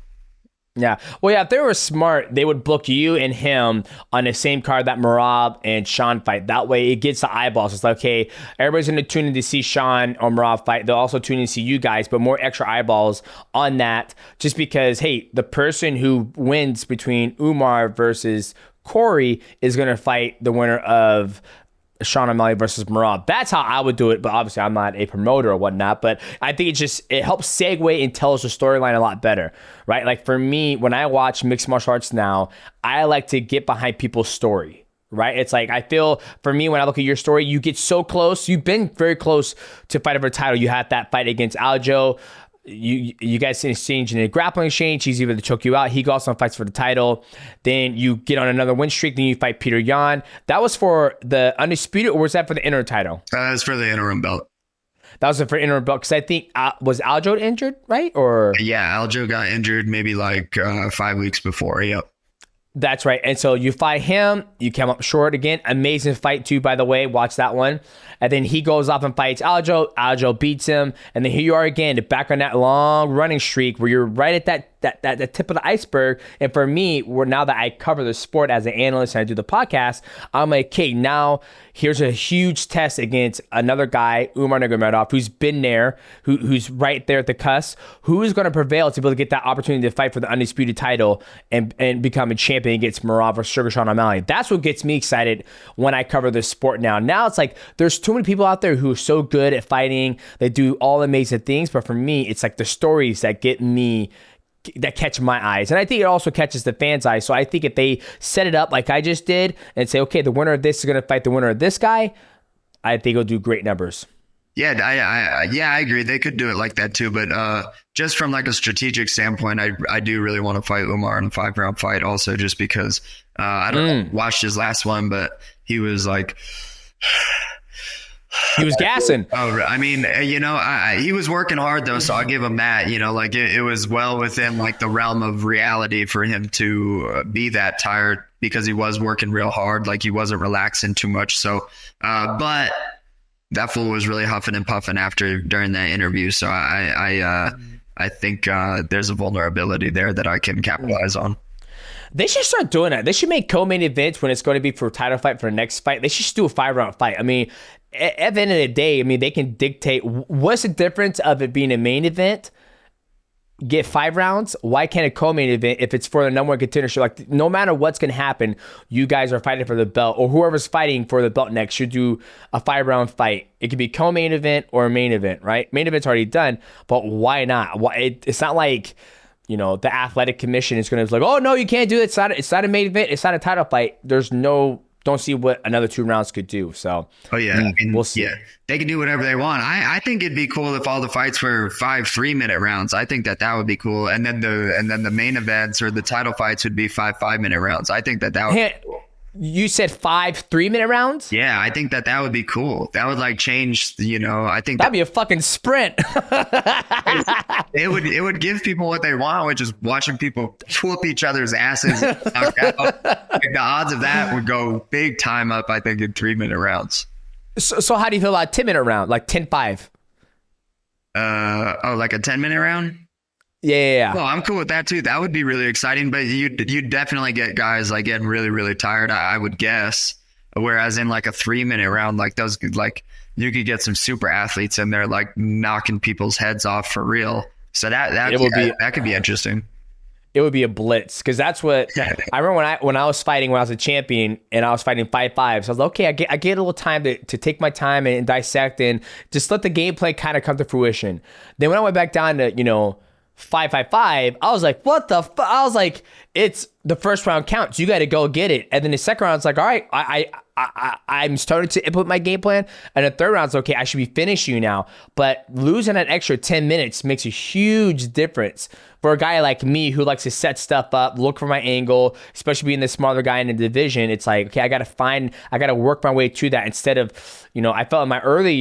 Yeah. Well, yeah, if they were smart, they would book you and him on the same card that Merab and Sean fight. That way it gets the eyeballs. It's like, okay, everybody's going to tune in to see Sean or Merab fight. They'll also tune in to see you guys, but more extra eyeballs on that just because, hey, the person who wins between Umar versus Cory is going to fight the winner of Sean O'Malley versus Merab. That's how I would do it, but obviously I'm not a promoter or whatnot, but I think it helps segue and tells the storyline a lot better, right? Like for me, when I watch mixed martial arts now, I like to get behind people's story, right? It's like, I feel for me, when I look at your story, you get so close. You've been very close to fight over a title. You had that fight against Aljo. You guys exchange in a grappling exchange. He's able to choke you out. He goes on fights for the title. Then you get on another win streak. Then you fight Peter Yan. That was for the undisputed, or was that for the interim title? That was for the interim belt. That was for interim belt because I think was Aljo injured, right? Or yeah, Aljo got injured maybe like 5 weeks before. Yep. That's right. And so you fight him. You come up short again. Amazing fight too, by the way. Watch that one. And then he goes off and fights Aljo. Aljo beats him. And then here you are again, back on that long running streak where you're right at that tip of the iceberg. And for me, now that I cover the sport as an analyst and I do the podcast, I'm like, okay, now here's a huge test against another guy, Umar Nurmagomedov, who's been there, who's right there at the cusp, who is going to prevail to be able to get that opportunity to fight for the undisputed title and become a champion against Merab or Suga Sean O'Malley. That's what gets me excited when I cover this sport now. Now it's like there's too many people out there who are so good at fighting. They do all amazing things. But for me, it's like the stories that get me, that catch my eyes. And I think it also catches the fans' eyes. So I think if they set it up like I just did and say, okay, the winner of this is going to fight the winner of this guy, I think it'll do great numbers. Yeah, I agree. They could do it like that too. But just from like a strategic standpoint, I do really want to fight Umar in a 5-round fight also, just because I don't know, watched his last one, but he was like... He was gassing. Oh, I mean, he was working hard though, so I'll give him that. Like it was well within like the realm of reality for him to be that tired because he was working real hard. Like he wasn't relaxing too much. So, but that fool was really huffing and puffing during that interview. So I think there's a vulnerability there that I can capitalize on. They should start doing that. They should make co-main events when it's going to be for a title fight for the next fight. They should just do a 5-round fight. I mean, at the end of the day, I mean, they can dictate. What's the difference of it being a main event? Get 5 rounds. Why can't a co-main event, if it's for the number one contendership, like no matter what's going to happen, you guys are fighting for the belt, or whoever's fighting for the belt next should do a 5-round fight. It could be co-main event or a main event, right? Main event's already done, but why not? It's not like, the athletic commission is going to be like, oh no, you can't do it. It's not a main event. It's not a title fight. There's no don't see what another 2 rounds could do. So Oh yeah, I mean, we'll see. Yeah, they can do whatever they want. I think it'd be cool if all the fights were 5 3-minute rounds. I think that would be cool. And then the main events or the title fights would be 5 5-minute rounds. I think that would be cool. You said 5 3-minute rounds? Yeah, I think that would be cool. That would like change, I think That'd be a fucking sprint. it would give people what they want, which is watching people whoop each other's asses. Knock out. Like, the odds of that would go big time up, I think, in 3-minute rounds. So how do you feel about 10-minute round, like 10-5? Like a 10-minute round? Yeah. Well, I'm cool with that too. That would be really exciting, but you'd definitely get guys like getting really, really tired, I would guess. Whereas in like a 3-minute round, like those, like you could get some super athletes in there, like knocking people's heads off for real. So that could be interesting. It would be a blitz, because that's what I remember when I was fighting, when I was a champion and I was fighting 5-5. So I was like, okay, I get a little time to take my time and dissect and just let the gameplay kind of come to fruition. Then when I went back down to 5-5-5, I was like, what the fuck? I was like, it's the first round counts. You got to go get it. And then the second round, it's like, all right, I'm starting to implement my game plan. And the third round's okay, I should be finishing you now. But losing an extra 10 minutes makes a huge difference for a guy like me who likes to set stuff up, look for my angle, especially being the smaller guy in the division. It's like, okay, I got to work my way to that instead of, I felt in my early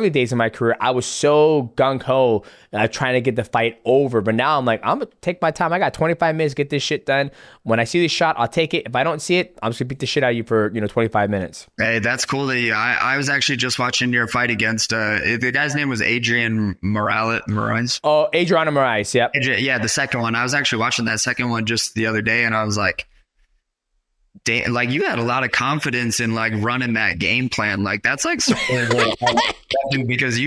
days of my career, I was so gung-ho trying to get the fight over. But now I'm like, I'm going to take my time. I got 25 minutes to get this shit done. When I see the shot, I'll take it. If I don't see it, I'm just going to beat the shit out of you for, 25 minutes. Hey, that's cool. I was actually just watching your fight against, the guy's name was Adrian Moraes. Oh, Adriano Moraes, yep. Yeah, the second one. I was actually watching that second one just the other day, and I was like, damn, like you had a lot of confidence in like running that game plan. Like that's like because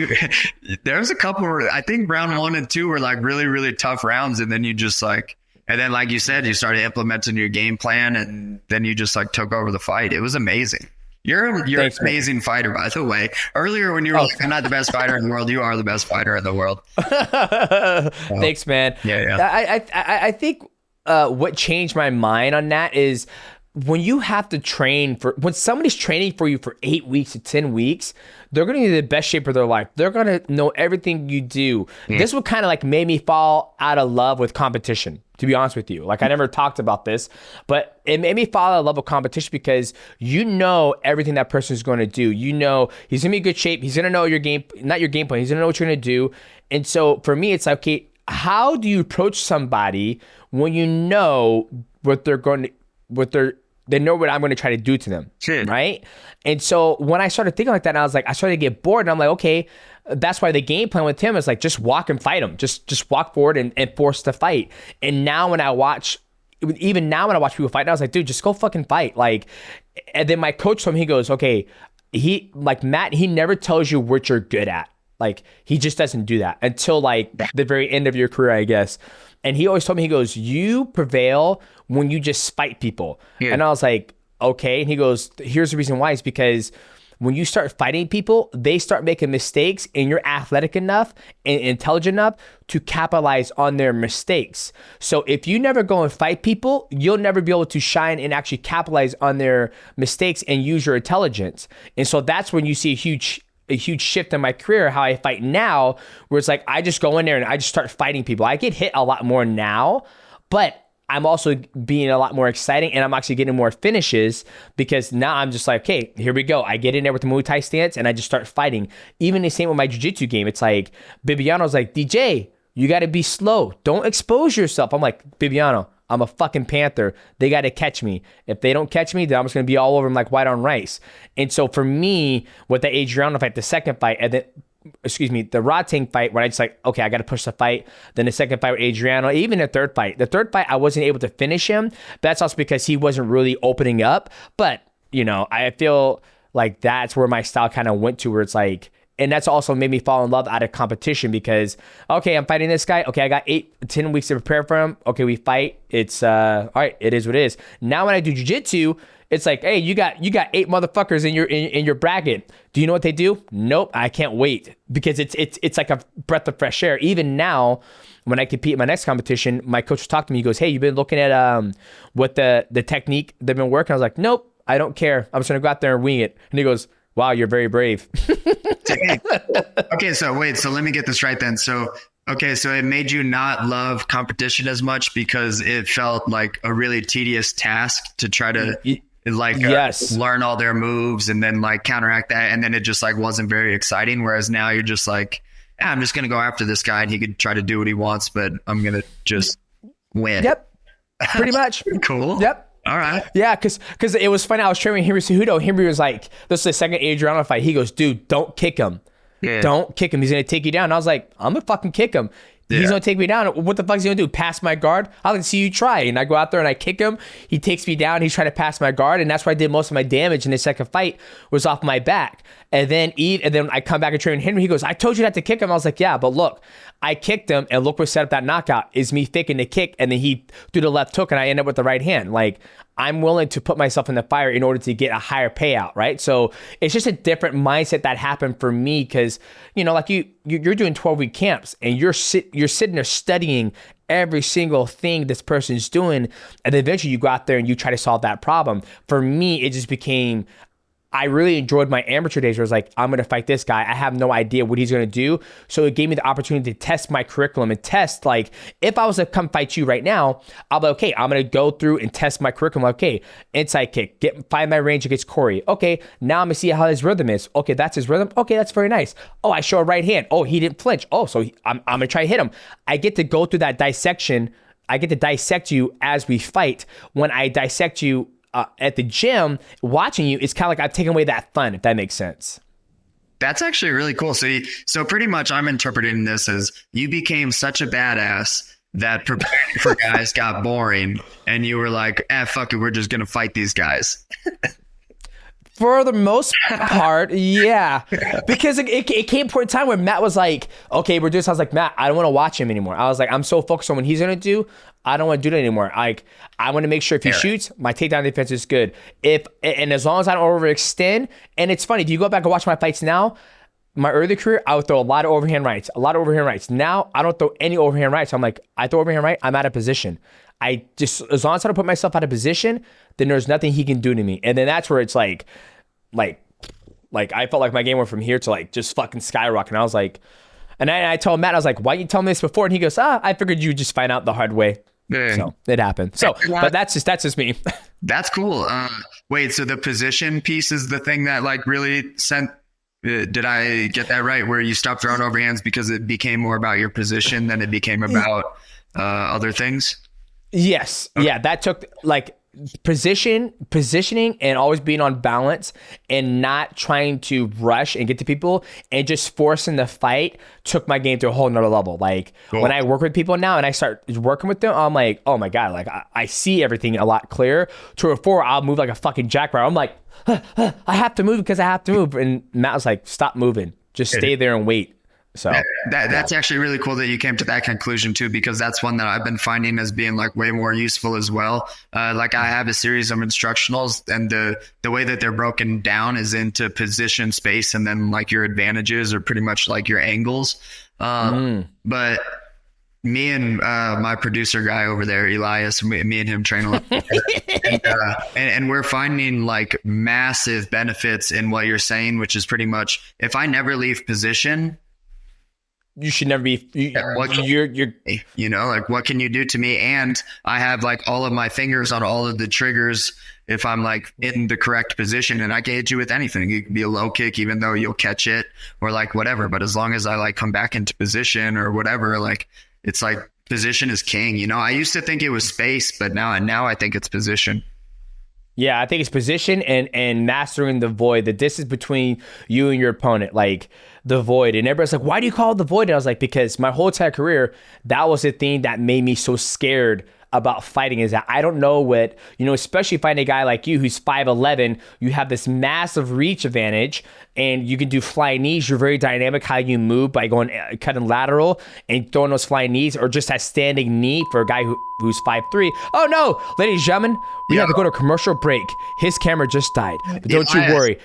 there's a couple where I think round 1 and 2 were like really, really tough rounds, and then you just like, and then like you said, you started implementing your game plan, and then you just like took over the fight. It was amazing. You're Thanks, an amazing man. Fighter, by the way. Earlier when you were like, I'm not the best fighter in the world, you are the best fighter in the world. Thanks, man. Yeah. I think what changed my mind on that is when you have to when somebody's training for you for 8 weeks to 10 weeks, they're going to be in the best shape of their life. They're going to know everything you do. This would kind of like made me fall out of love with competition, to be honest with you. Like I never talked about this, but it made me fall out of love with competition because everything that person is going to do. He's going to be in good shape. He's going to know not your game plan. He's going to know what you're going to do. And so for me, it's like, okay, how do you approach somebody when you know they know what I'm going to try to do to them, right? And so when I started thinking like that, I started to get bored, and I'm like, okay, that's why the game plan with him is like, just walk and fight him. Just walk forward and force the fight. And now when I watch people fight, I was like, dude, just go fucking fight. Like, and then my coach told me, he goes, okay, Matt, he never tells you what you're good at. Like, he just doesn't do that until like the very end of your career, I guess. And he always told me, he goes, you prevail when you just fight people. Yeah. And I was like, okay. And he goes, here's the reason why. It's because when you start fighting people, they start making mistakes, and you're athletic enough and intelligent enough to capitalize on their mistakes. So if you never go and fight people, you'll never be able to shine and actually capitalize on their mistakes and use your intelligence. And so that's when you see a huge shift in my career, how I fight now, where it's like, I just go in there and I just start fighting people. I get hit a lot more now, but I'm also being a lot more exciting, and I'm actually getting more finishes because now I'm just like, okay, here we go. I get in there with the Muay Thai stance and I just start fighting. Even the same with my jiu-jitsu game. It's like, Bibiano's like, DJ, you got to be slow. Don't expose yourself. I'm like, Bibiano, I'm a fucking panther. They got to catch me. If they don't catch me, then I'm just going to be all over them like white on rice. And so for me, with the Adriano fight, the second fight, and then, the Rodtang fight, where I just like, okay, I got to push the fight. Then the second fight with Adriano, even the third fight, I wasn't able to finish him. But that's also because he wasn't really opening up. But, I feel like that's where my style kind of went to, where it's like, and that's also made me fall in love out of competition because, okay, I'm fighting this guy. Okay, I got 10 weeks to prepare for him. Okay, we fight. It's, all right, it is what it is. Now when I do jiu-jitsu, it's like, hey, you got 8 motherfuckers in your bracket. Do you know what they do? Nope, I can't wait, because it's like a breath of fresh air. Even now, when I compete in my next competition, my coach talked to me. He goes, hey, you've been looking at what the technique they've been working? I was like, nope. I don't care. I'm just going to go out there and wing it. And he goes, wow, you're very brave. Dang. Okay, so wait, so let me get this right then. So it made you not love competition as much because it felt like a really tedious task to try to learn all their moves and then like counteract that, and then it just like wasn't very exciting. Whereas now you're just like, I'm just gonna go after this guy and he could try to do what he wants, but I'm gonna just win. Yep, pretty much. Cool. Yep. All right. Yeah, because it was funny. I was training Henry Cejudo. Henry was like, this is the second Adriano fight. He goes, dude, don't kick him. Yeah. Don't kick him. He's going to take you down. And I was like, I'm going to fucking kick him. He's going to take me down. What the fuck is he going to do? Pass my guard? I'll see you try. And I go out there and I kick him. He takes me down. He's trying to pass my guard. And that's where I did most of my damage in the second fight was off my back. And then I come back and train Henry. He goes, I told you not to kick him. I was like, yeah, but look, I kicked him and look what set up that knockout is me faking the kick. And then he threw the left hook and I end up with the right hand. Like, I'm willing to put myself in the fire in order to get a higher payout, right? So it's just a different mindset that happened for me because, like you're doing 12-week camps and you're sitting there studying every single thing this person's doing, and then eventually you go out there and you try to solve that problem. For me, it just became, I really enjoyed my amateur days where I was like, I'm going to fight this guy. I have no idea what he's going to do. So it gave me the opportunity to test my curriculum and test, like, if I was to come fight you right now, I'll be, okay, I'm going to go through and test my curriculum. Okay, inside kick, find my range against Cory. Okay, now I'm going to see how his rhythm is. Okay, that's his rhythm. Okay, that's very nice. Oh, I show a right hand. Oh, he didn't flinch. Oh, so I'm going to try to hit him. I get to go through that dissection. I get to dissect you as we fight. When I dissect you, at the gym, watching you, it's kind of like I've taken away that fun, if that makes sense. That's actually really cool. So pretty much I'm interpreting this as you became such a badass that preparing for guys got boring and you were like, fuck it, we're just going to fight these guys. For the most part, yeah. Because it came to a point in time where Matt was like, okay, we're doing this. I was like, Matt, I don't want to watch him anymore. I was like, I'm so focused on what he's going to do. I don't want to do that anymore. Like, I want to make sure if he shoots, my takedown defense is good. And as long as I don't overextend, and it's funny, if you go back and watch my fights now, my early career, I would throw a lot of overhand rights. Now, I don't throw any overhand rights. I'm like, I throw overhand right, I'm out of position. I just, as long as I don't put myself out of position, then there's nothing he can do to me. And then that's where it's like I felt like my game went from here to like just fucking skyrocket. And I was like, and I told Matt, I was like, why didn't you tell me this before? And he goes, I figured you'd just find out the hard way. Yeah. So it happened. So, but that's just me. That's cool. Wait, so the position piece is the thing that like really sent, did I get that right? Where you stopped throwing overhands because it became more about your position than it became about other things? Yes. Okay. Yeah. That took like positioning and always being on balance and not trying to rush and get to people and just forcing the fight took my game to a whole nother level. Like when I work with people now and I start working with them, I'm like, oh my God, like I see everything a lot clearer. To before I'll move like a fucking jackrabbit. I'm like, I have to move because I have to move. And Matt was like, stop moving. Just stay there and wait. So that's actually really cool that you came to that conclusion too, because that's one that I've been finding as being like way more useful as well. Like I have a series of instructionals and the way that they're broken down is into position, space, and then like your advantages are pretty much like your angles. But me and my producer guy over there, Elias, me and him train a lot. And we're finding like massive benefits in what you're saying, which is pretty much if I never leave position, you should never be, like what can you do to me? And I have like all of my fingers on all of the triggers if I'm like in the correct position, and I can hit you with anything. It can be a low kick, even though you'll catch it or like whatever. But as long as I like come back into position or whatever, like it's like position is king. I used to think it was space, but now I think it's position. Yeah, I think it's position and mastering the void, the distance between you and your opponent, like the void. And everybody's like, why do you call it the void? And I was like, because my whole entire career, that was the thing that made me so scared about fighting, is that I don't know what, especially fighting a guy like you who's 5'11", you have this massive reach advantage and you can do flying knees. You're very dynamic how you move by going cutting lateral and throwing those flying knees, or just that standing knee for a guy who's 5'3". Oh no, ladies and gentlemen, we have to go to a commercial break. His camera just died. But don't you worry.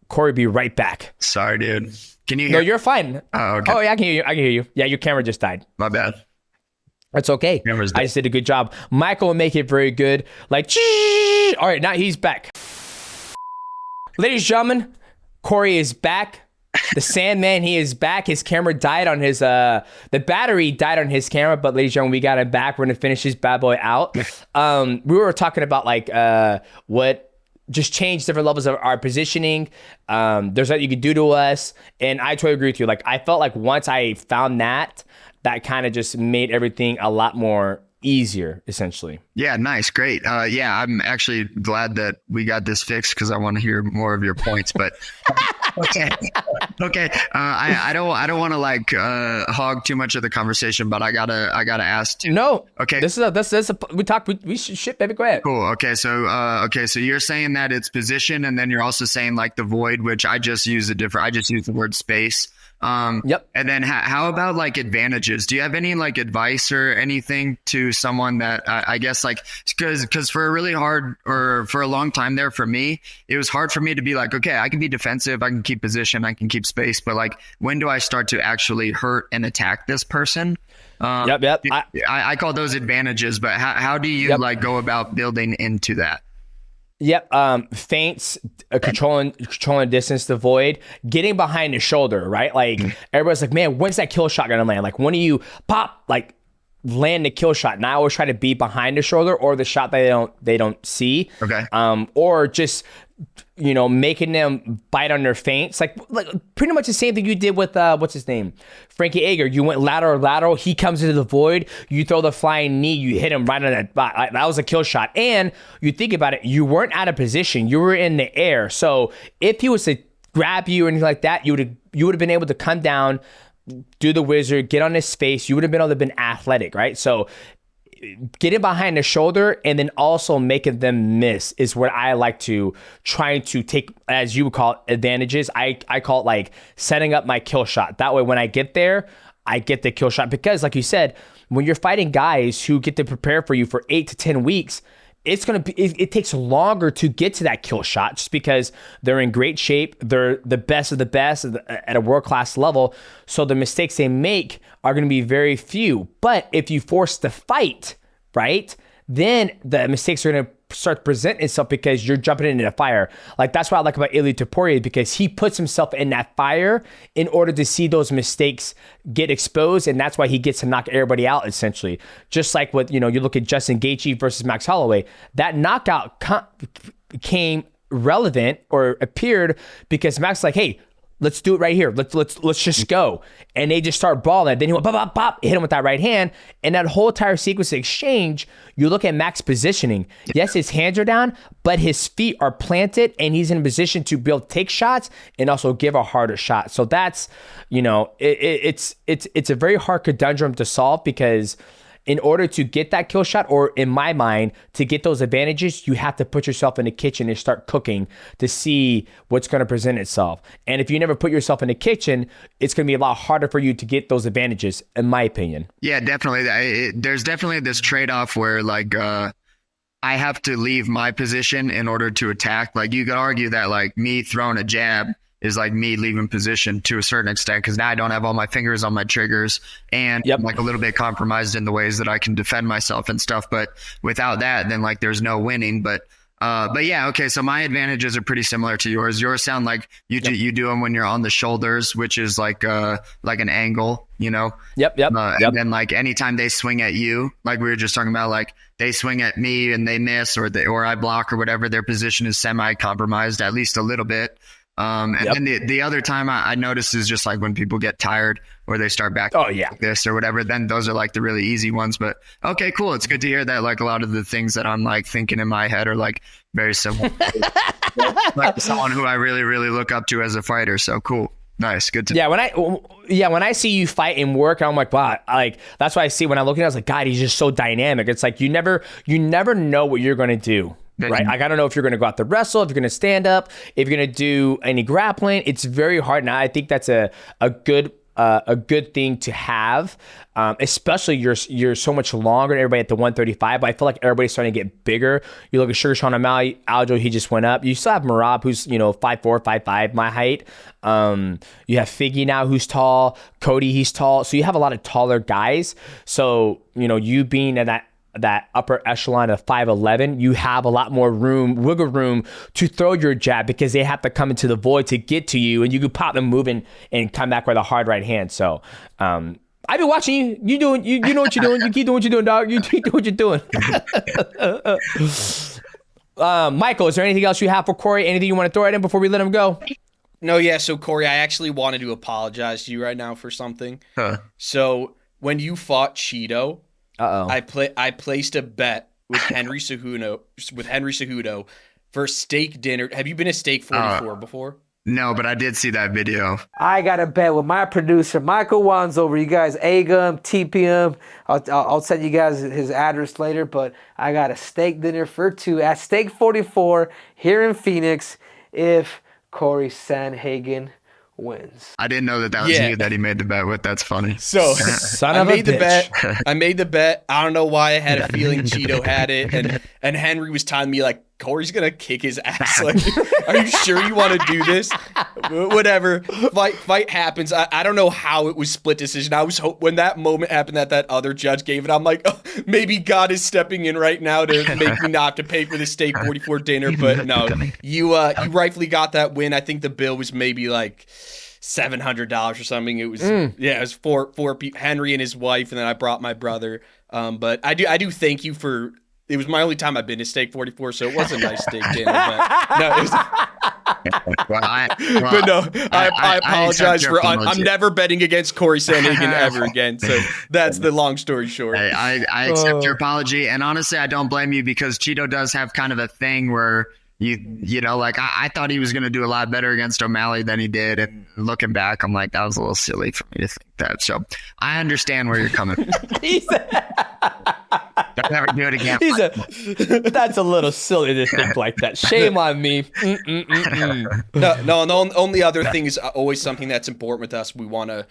Cory, be right back. Sorry, dude. Can you hear? No, you're fine. Oh, okay. Oh, yeah, I can hear you. Yeah, your camera just died. My bad. That's okay. I just did a good job. Michael will make it very good. Like, all right, now he's back. Ladies and gentlemen, Cory is back. The Sandman, he is back. His camera died on his, the battery died on his camera, but ladies and gentlemen, we got him back. We're going to finish this bad boy out. We were talking about like what just change different levels of our positioning. There's that you could do to us. And I totally agree with you. Like, I felt like once I found that kind of just made everything a lot more easier, essentially. Yeah, nice, great. Yeah, I'm actually glad that we got this fixed because I want to hear more of your points. But okay. I don't want to like hog too much of the conversation, but I gotta ask. No. Okay. This is a we should shit, baby. Go ahead. Cool. Okay. So you're saying that it's position, and then you're also saying like the void, which I just use the word space. Yep. And then how about like advantages? Do you have any like advice or anything to someone that I guess like, because for a long time there for me, it was hard for me to be like, okay, I can be defensive, I can keep position, I can keep space, but like, when do I start to actually hurt and attack this person? Yep. I call those advantages, but how do you like go about building into that? Yep. Feints, controlling distance to void, getting behind the shoulder, right? Like everybody's like, man, when's that kill shot gonna land? Like, when do you pop, like land the kill shot? And I always try to be behind the shoulder or the shot that they don't see. Okay. Or just, making them bite on their feints. Like pretty much the same thing you did with, what's his name? Frankie Edgar. You went lateral. He comes into the void. You throw the flying knee. You hit him right on that. That was a kill shot. And you think about it, you weren't out of position. You were in the air. So if he was to grab you or anything like that, you would have been able to come down, do the wizard, get on his face. You would have been able to been athletic, right? So getting behind the shoulder and then also making them miss is what I like to try to take, as you would call it, advantages. I call it like setting up my kill shot. That way, when I get there, I get the kill shot. Because like you said, when you're fighting guys who get to prepare for you for 8 to 10 weeks, it takes longer to get to that kill shot just because they're in great shape. They're the best of the best at a world-class level. So the mistakes they make are going to be very few. But if you force the fight, right, then the mistakes are going to start to present itself because you're jumping into the fire. Like, that's what I like about Ilia because he puts himself in that fire in order to see those mistakes get exposed, and that's why he gets to knock everybody out, essentially. Just like with, you look at Justin Gaethje versus Max Holloway, that knockout came relevant or appeared because Max was like, hey, let's do it right here. Let's just go. And they just start balling. Then he went pop, pop, pop, hit him with that right hand. And that whole entire sequence of exchange, you look at Max's positioning. Yes, his hands are down, but his feet are planted and he's in a position to be able to take shots and also give a harder shot. So that's, it's a very hard conundrum to solve because in order to get that kill shot, or in my mind, to get those advantages, you have to put yourself in the kitchen and start cooking to see what's going to present itself. And if you never put yourself in the kitchen, it's going to be a lot harder for you to get those advantages, in my opinion. Yeah, definitely. There's definitely this trade-off where like I have to leave my position in order to attack. Like, you could argue that like me throwing a jab is like me leaving position to a certain extent because now I don't have all my fingers on my triggers and I'm like a little bit compromised in the ways that I can defend myself and stuff. But without that, then like there's no winning. But yeah, okay. So my advantages are pretty similar to yours. Yours sound like you do them when you're on the shoulders, which is like an angle, Yep. And then like anytime they swing at you, like we were just talking about, like they swing at me and they miss or I block or whatever, their position is semi-compromised at least a little bit. And then the other time I notice is just like when people get tired or they start back like this or whatever, then those are like the really easy ones. But okay, cool. It's good to hear that like a lot of the things that I'm like thinking in my head are like very similar. Like someone who I really, really look up to as a fighter. So cool. Nice. Good to when I see you fight and work, I'm like, wow, like that's what I see when I look at it. I was like, God, he's just so dynamic. It's like you never know what you're gonna do. Right. Like, I don't know if you're going to go out to wrestle, if you're going to stand up, if you're going to do any grappling. It's very hard. Now, I think that's a good thing to have, especially you're so much longer than everybody at the 135. But I feel like everybody's starting to get bigger. You look at Sugar Sean O'Malley, Aljo, he just went up. You still have Merab, who's 5'4", 5'5", my height. You have Figgy now, who's tall. Cody, he's tall. So you have a lot of taller guys. So you being at that that upper echelon of 5'11", you have a lot more wiggle room to throw your jab because they have to come into the void to get to you, and you can pop them moving and come back with a hard right hand. So I've been watching you. You know what you're doing. You keep doing what you're doing, dog. You keep doing what you're doing. Michael, is there anything else you have for Cory? Anything you want to throw at him before we let him go? No, yeah. So Cory, I actually wanted to apologize to you right now for something. So when you fought Chito, I placed a bet with Henry Cejudo for steak dinner. Have you been a steak 44 before? No, but I did see that video. I got a bet with my producer, Michael Wanzover. You guys egg him, TP him. I'll send you guys his address later, but I got a steak dinner for 2 at Steak 44 here in Phoenix if Cory Sandhagen wins. I didn't know that was you that he made the bet with. That's funny. So I made the bet. I made the bet. I don't know why I had a feeling Chito had it, and Henry was telling me like, Cory's gonna kick his ass. Like, are you sure you want to do this? Whatever. Fight happens. I don't know how it was split decision. I was when that moment happened that other judge gave it. I'm like, oh, maybe God is stepping in right now to make me not have to pay for the Steak 44 dinner. But no, you rightfully got that win. I think the bill was maybe like $700 or something. It was it was four people, Henry and his wife, and then I brought my brother. But I do thank you for. It was my only time I've been to Steak 44, so it was a nice steak dinner. But no, it was, I apologize for. I'm never betting against Cory Sandhagen ever again. So that's the long story short. I accept your apology, and honestly, I don't blame you because Chito does have kind of a thing where you know, like I thought he was going to do a lot better against O'Malley than he did, and looking back, I'm like, that was a little silly for me to think that. So I understand where you're coming from. Don't ever do it again. That's a little silly to think like that. Shame on me. No. The only other thing is always something that's important with us. We want to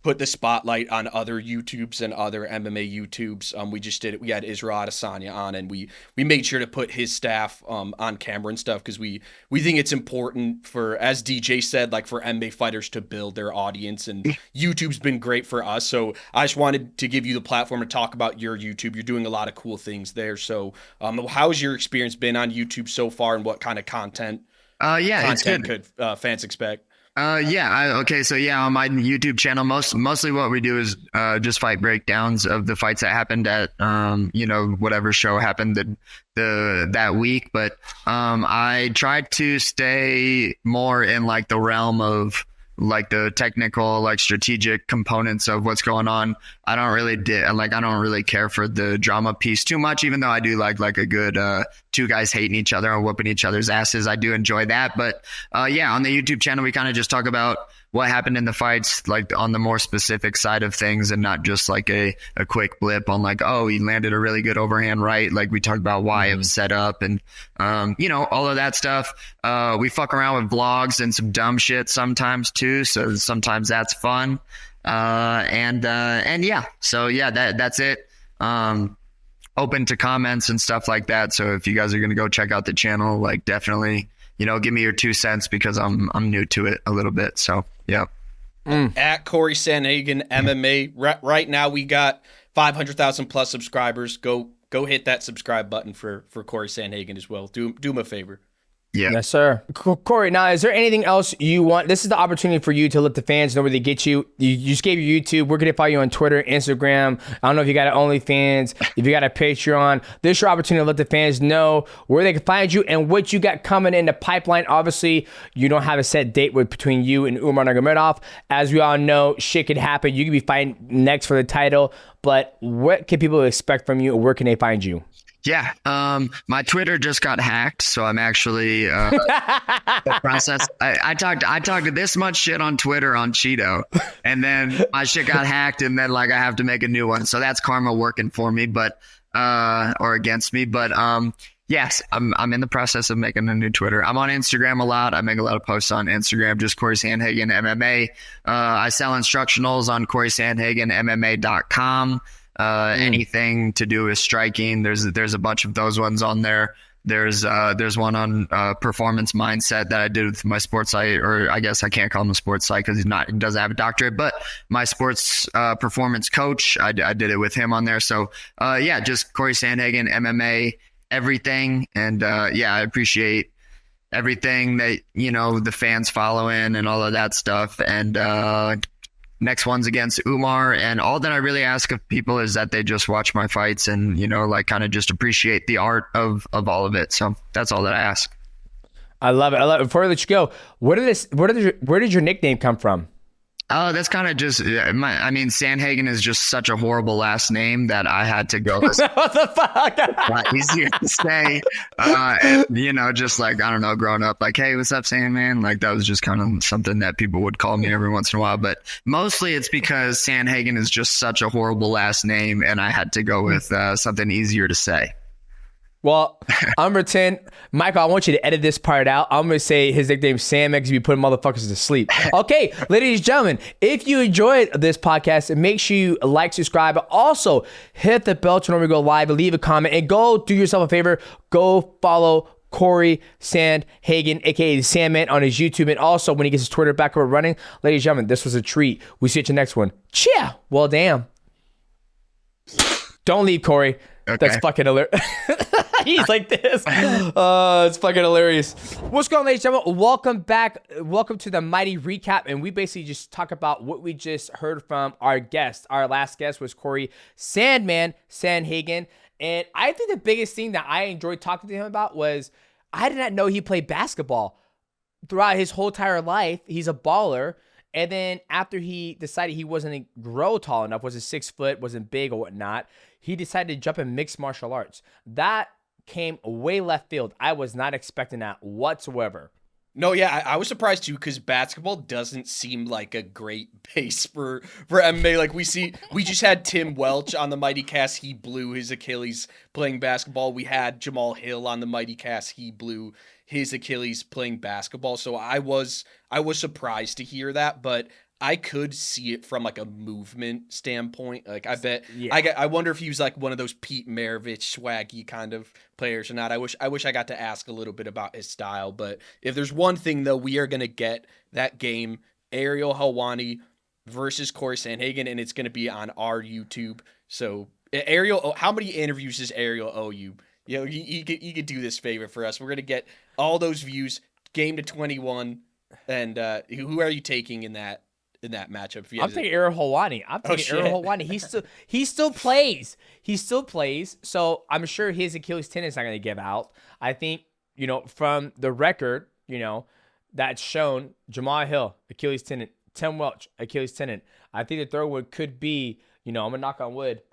put the spotlight on other YouTubes and other MMA YouTubes. We just did it. We had Israel Adesanya on, and we made sure to put his staff on camera and stuff because we think it's important for, as DJ said, like for MMA fighters to build their audience, and YouTube's been great for us. So I just wanted to give you the platform to talk about your YouTube. You're doing a lot of cool things there. So how has your experience been on YouTube so far, and what kind of content it's good. Could fans expect? On my YouTube channel, mostly what we do is just fight breakdowns of the fights that happened at whatever show happened that week. But I tried to stay more in like the realm of like the technical, like strategic components of what's going on. I don't really care for the drama piece too much, even though I do like a good two guys hating each other or whooping each other's asses. I do enjoy that. But on the YouTube channel, we kind of just talk about what happened in the fights, like on the more specific side of things, and not just like a quick blip on like, oh, he landed a really good overhand right. Like we talked about why it was set up and, all of that stuff. We fuck around with vlogs and some dumb shit sometimes too. So sometimes that's fun. That's it. Open to comments and stuff like that. So if you guys are going to go check out the channel, like definitely, give me your 2 cents because I'm new to it a little bit. So, yeah. At Cory Sandhagen MMA. Right now we got 500,000 plus subscribers. Go hit that subscribe button for Cory Sandhagen as well. Do him a favor. Yeah. Yes, sir. Cory, now, is there anything else you want? This is the opportunity for you to let the fans know where they get you. You just gave your YouTube. We're going to follow you on Twitter, Instagram. I don't know if you got an OnlyFans, if you got a Patreon. This is your opportunity to let the fans know where they can find you and what you got coming in the pipeline. Obviously, you don't have a set date between you and Umar NURMAGOMEDOV. As we all know, shit could happen. You could be fighting next for the title. But what can people expect from you, and where can they find you? Yeah, my Twitter just got hacked, so I'm actually the process. I talked this much shit on Twitter on Chito, and then my shit got hacked, and then like I have to make a new one. So that's karma working for me, but or against me. But yes, I'm in the process of making a new Twitter. I'm on Instagram a lot. I make a lot of posts on Instagram, just Cory Sandhagen MMA. I sell instructionals on CorySandhagenMMA.com. Anything to do with striking, there's a bunch of those ones on there. There's one on performance mindset that I did with my sports site, or I guess I can't call him a sports site because he doesn't have a doctorate, but my sports performance coach, I did it with him on there. So yeah, just Cory Sandhagen, MMA, everything. And yeah, I appreciate everything that, you know, the fans follow in and all of that stuff. And next one's against Umar, and all that I really ask of people is that they just watch my fights and, you know, like kind of just appreciate the art of all of it. So that's all that I ask. I love it. Before I let you go, where did your nickname come from? Oh, that's kind of just, Sandhagen is just such a horrible last name that I had to go. What the fuck? Easier to say, and, you know, just like, I don't know, growing up, like, hey, what's up, Sandman? Like, that was just kind of something that people would call me every once in a while. But mostly it's because Sandhagen is just such a horrible last name, and I had to go with something easier to say. Well, I'm going to pretend, Michael, I want you to edit this part out. I'm going to say his nickname's Sandman because we put motherfuckers to sleep. Okay, ladies and gentlemen, if you enjoyed this podcast, make sure you like, subscribe, but also hit the bell to know when we go live, leave a comment, and go do yourself a favor. Go follow Cory Sandhagen, aka Sandman, on his YouTube, and also when he gets his Twitter back up and running. Ladies and gentlemen, this was a treat. We see you at the next one. Cheer. Well, damn. Don't leave, Cory. Okay. That's fucking hilarious. He's like this. It's fucking hilarious. What's going on, ladies and gentlemen? Welcome back. Welcome to the Mighty Recap. And we basically just talk about what we just heard from our guest. Our last guest was Cory Sandhagen. And I think the biggest thing that I enjoyed talking to him about was I did not know he played basketball throughout his whole entire life. He's a baller. And then after he decided he wasn't grow tall enough, wasn't 6 foot, wasn't big or whatnot, he decided to jump in mixed martial arts. That came way left field. I was not expecting that whatsoever. No, yeah, I was surprised too because basketball doesn't seem like a great base for MMA. Like we just had Tim Welch on the MightyCast. He blew his Achilles playing basketball. We had Jamal Hill on the MightyCast. He blew his Achilles playing basketball. So I was surprised to hear that, but I could see it from like a movement standpoint. Like I bet, yeah. I wonder if he was like one of those Pete Maravich swaggy kind of players or not. I wish I got to ask a little bit about his style. But if there's one thing though, we are gonna get that game, Ariel Helwani versus Cory Sandhagen, and it's gonna be on our YouTube. So Ariel, how many interviews does Ariel owe you? You know, he could do this favor for us. We're gonna get all those views, game to 21, and who are you taking in that matchup? I'm taking Ariel Helwani. Ariel Helwani. He still plays. He still plays. So I'm sure his Achilles tendon is not going to give out. I think, you know, from the record, you know, that's shown Jamal Hill, Achilles tendon, Tim Welch, Achilles tendon. I think the third one could be, you know, I'm going to knock on wood.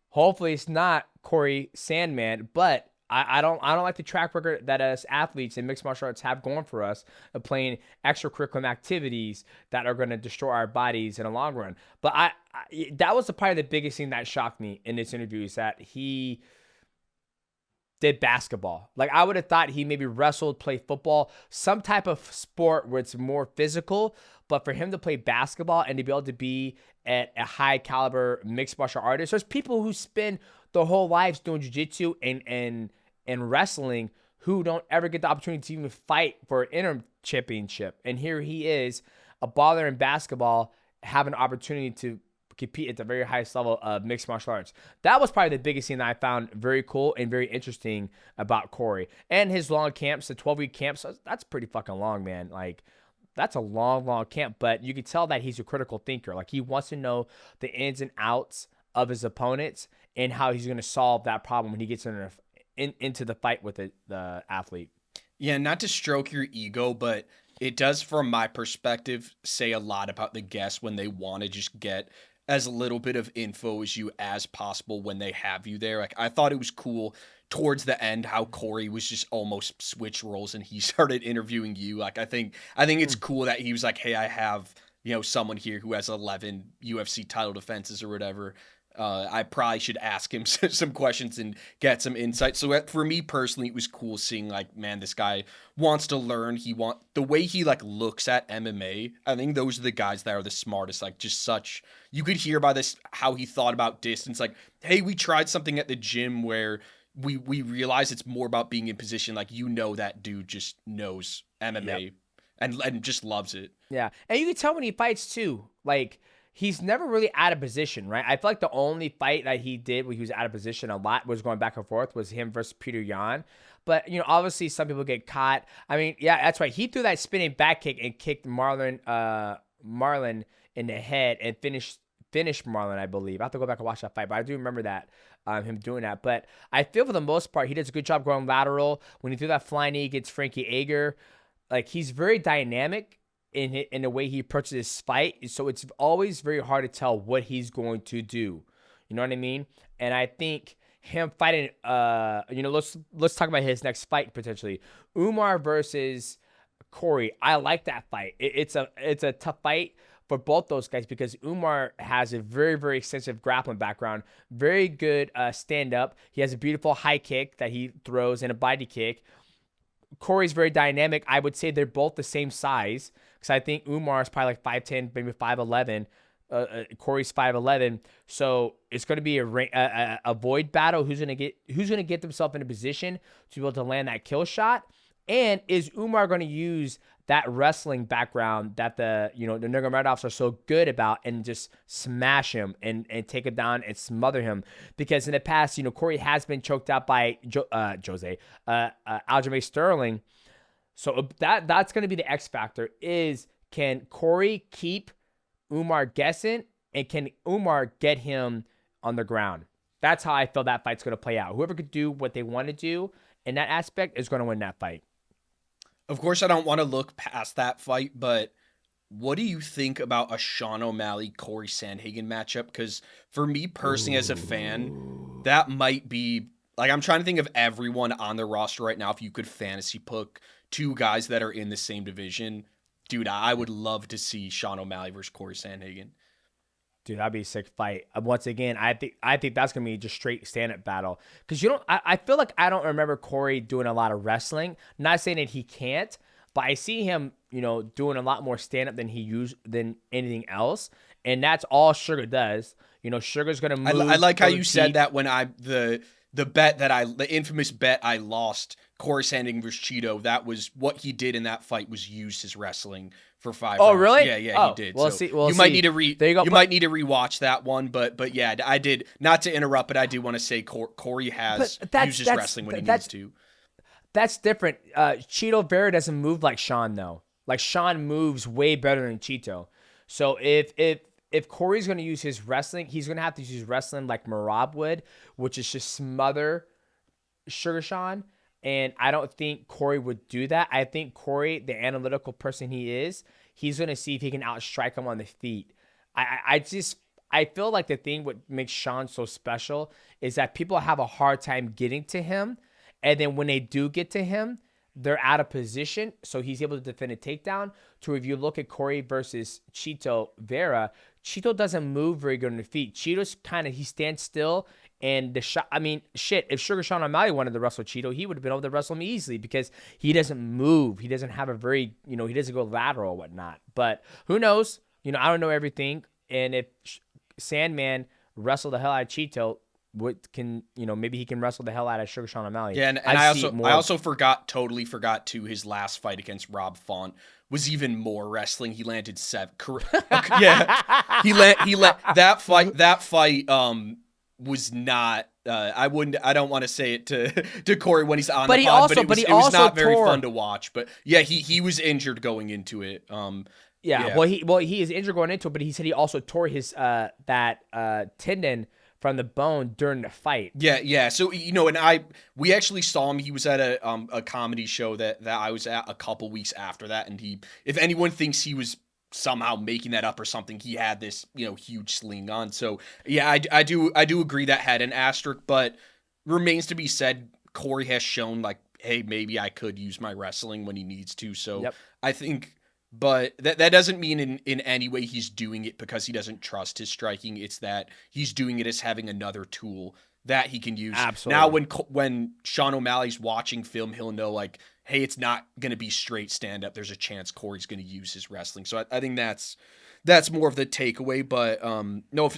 Hopefully it's not Cory Sandman, but I don't like the track record that us athletes in mixed martial arts have going for us of playing extracurricular activities that are going to destroy our bodies in the long run. But that was probably the biggest thing that shocked me in this interview is that he did basketball. Like I would have thought he maybe wrestled, played football, some type of sport where it's more physical. But for him to play basketball and to be able to be at a high caliber mixed martial artist, there's people who spend their whole lives doing jiu-jitsu and wrestling who don't ever get the opportunity to even fight for an interim championship. And here he is, a baller in basketball, having an opportunity to compete at the very highest level of mixed martial arts. That was probably the biggest thing that I found very cool and very interesting about Cory. And his long camps, the 12-week camps, that's pretty fucking long, man. Like, that's a long camp. But you can tell that he's a critical thinker. Like, he wants to know the ins and outs of his opponents and how he's going to solve that problem when he gets into the fight with the athlete. Yeah, not to stroke your ego, but it does, from my perspective, say a lot about the guests when they want to just get as little bit of info as you as possible when they have you there. Like, I thought it was cool towards the end how Cory was just almost switch roles and he started interviewing you. Like, I think it's cool that he was like, hey, I have, you know, someone here who has 11 UFC title defenses or whatever. I probably should ask him some questions and get some insight. So for me personally, it was cool seeing like, man, this guy wants to learn. The way he like looks at MMA. I think those are the guys that are the smartest. Like just such, you could hear by this how he thought about distance. Like, hey, we tried something at the gym where we realize it's more about being in position. Like, that dude just knows MMA and just loves it. Yeah. And you can tell when he fights too. Like, he's never really out of position, right? I feel like the only fight that he did where he was out of position a lot was going back and forth was him versus Peter Yan. But, obviously some people get caught. I mean, yeah, that's right. He threw that spinning back kick and kicked Marlon in the head and finished Marlon, I believe. I have to go back and watch that fight, but I do remember that, him doing that. But I feel for the most part, he does a good job going lateral. When he threw that flying knee against Frankie Edgar, like, he's very dynamic in the way he approaches this fight. So it's always very hard to tell what he's going to do. You know what I mean? And I think him fighting, let's talk about his next fight potentially. Umar versus Cory. I like that fight. It's a tough fight for both those guys because Umar has a very, very extensive grappling background, very good stand-up. He has a beautiful high kick that he throws and a body kick. Cory's very dynamic. I would say they're both the same size because I think Umar is probably like 5'10", maybe 5'11". Cory's 5'11". So it's going to be a void battle. Who's going to get themselves in a position to be able to land that kill shot? And is Umar going to use that wrestling background that the Nurmagomedovs are so good about and just smash him and take him down and smother him? Because in the past, Cory has been choked out by Aljamain Sterling. So that's going to be the X factor is, can Cory keep Umar guessing and can Umar get him on the ground? That's how I feel that fight's going to play out. Whoever could do what they want to do in that aspect is going to win that fight. Of course, I don't want to look past that fight, but what do you think about a Sean O'Malley Cory Sandhagen matchup? Because for me personally, as a fan, that might be like, I'm trying to think of everyone on the roster right now. If you could fantasy book two guys that are in the same division, dude, I would love to see Sean O'Malley versus Cory Sandhagen. Dude, that'd be a sick fight. Once again, I think that's gonna be just straight stand-up battle. Because I feel like I don't remember Cory doing a lot of wrestling. Not saying that he can't, but I see him, doing a lot more stand-up than anything else. And that's all Suga does. Sugar's gonna move. I like how you said that when the infamous bet I lost, Cory Sandhagen versus Chito. That was what he did in that fight, was use his wrestling for 5 rounds. Oh, really? Yeah, he did. We'll so see. You might need to might need to rewatch that one, but yeah, I did. Not to interrupt, but I do want to say Cory has used his wrestling when he needs to. That's different. Chito Vera doesn't move like Sean though. Like, Sean moves way better than Chito. So if Cory's going to use his wrestling, he's going to have to use wrestling like Merab would, which is just smother Sugar Sean. And I don't think Cory would do that. I think Cory, the analytical person he is, he's going to see if he can outstrike him on the feet. I feel like the thing what makes Sean so special is that people have a hard time getting to him. And then when they do get to him, they're out of position. So he's able to defend a takedown. To if you look at Cory versus Chito Vera, Chito doesn't move very good on the feet. Chito's he stands still. And the shot, if Sugar Sean O'Malley wanted to wrestle Chito, he would have been able to wrestle him easily because he doesn't move. He doesn't have a very, he doesn't go lateral or whatnot. But who knows? I don't know everything. And if Sandman wrestled the hell out of Chito, maybe he can wrestle the hell out of Sugar Sean O'Malley. Yeah, and I also totally forgot too, his last fight against Rob Font was even more wrestling. He landed 7. Yeah, he let that fight. Was not. I don't want to say it to Cory when he's on the pod, but it was not very fun to watch. But yeah, he was injured going into it. Yeah. Well, he is injured going into it, but he said he also tore his tendon from the bone during the fight. Yeah. So and we actually saw him. He was at a comedy show that I was at a couple weeks after that, and if anyone thinks he was somehow making that up or something, he had this huge sling on. So yeah, I do agree that had an asterisk, but remains to be said, Cory has shown like, hey, maybe I could use my wrestling when he needs to. So yep. I think, but that doesn't mean in any way he's doing it because he doesn't trust his striking. It's that he's doing it as having another tool that he can use. Absolutely. Now when Sean O'Malley's watching film, he'll know like, hey, it's not going to be straight stand-up. There's a chance Cory's going to use his wrestling. So I think that's more of the takeaway. But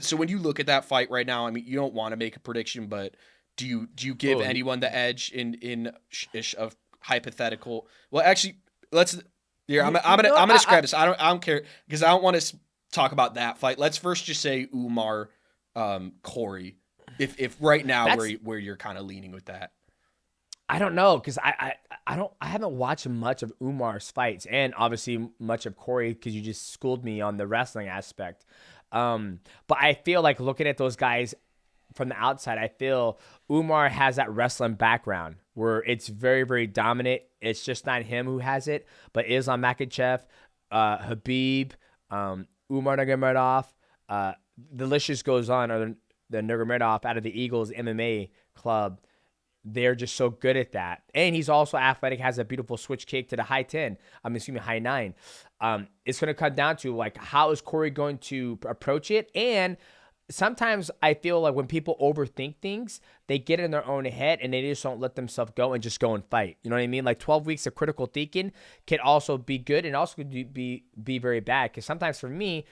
so when you look at that fight right now, you don't want to make a prediction, but do you give anyone the edge in a hypothetical? Well, actually, let's. Yeah, I'm gonna scrap this. I don't care because I don't want to talk about that fight. Let's first just say Umar, Cory. If right now where you're kind of leaning with that. I don't know because I haven't watched much of Umar's fights and obviously much of Cory because you just schooled me on the wrestling aspect. But I feel like looking at those guys from the outside, I feel Umar has that wrestling background where it's very, very dominant. It's just not him who has it, but Islam Makhachev, Habib, Umar Nurmagomedov, the list just goes on, or the Nurmagomedov out of the Eagles MMA club. They're just so good at that. And he's also athletic, has a beautiful switch kick to the high 10. I'm assuming high 9. It's going to come down to, like, how is Cory going to approach it? And sometimes I feel like when people overthink things, they get in their own head and they just don't let themselves go and just go and fight. You know what I mean? Like 12 weeks of critical thinking can also be good and also could be very bad. Because sometimes for me,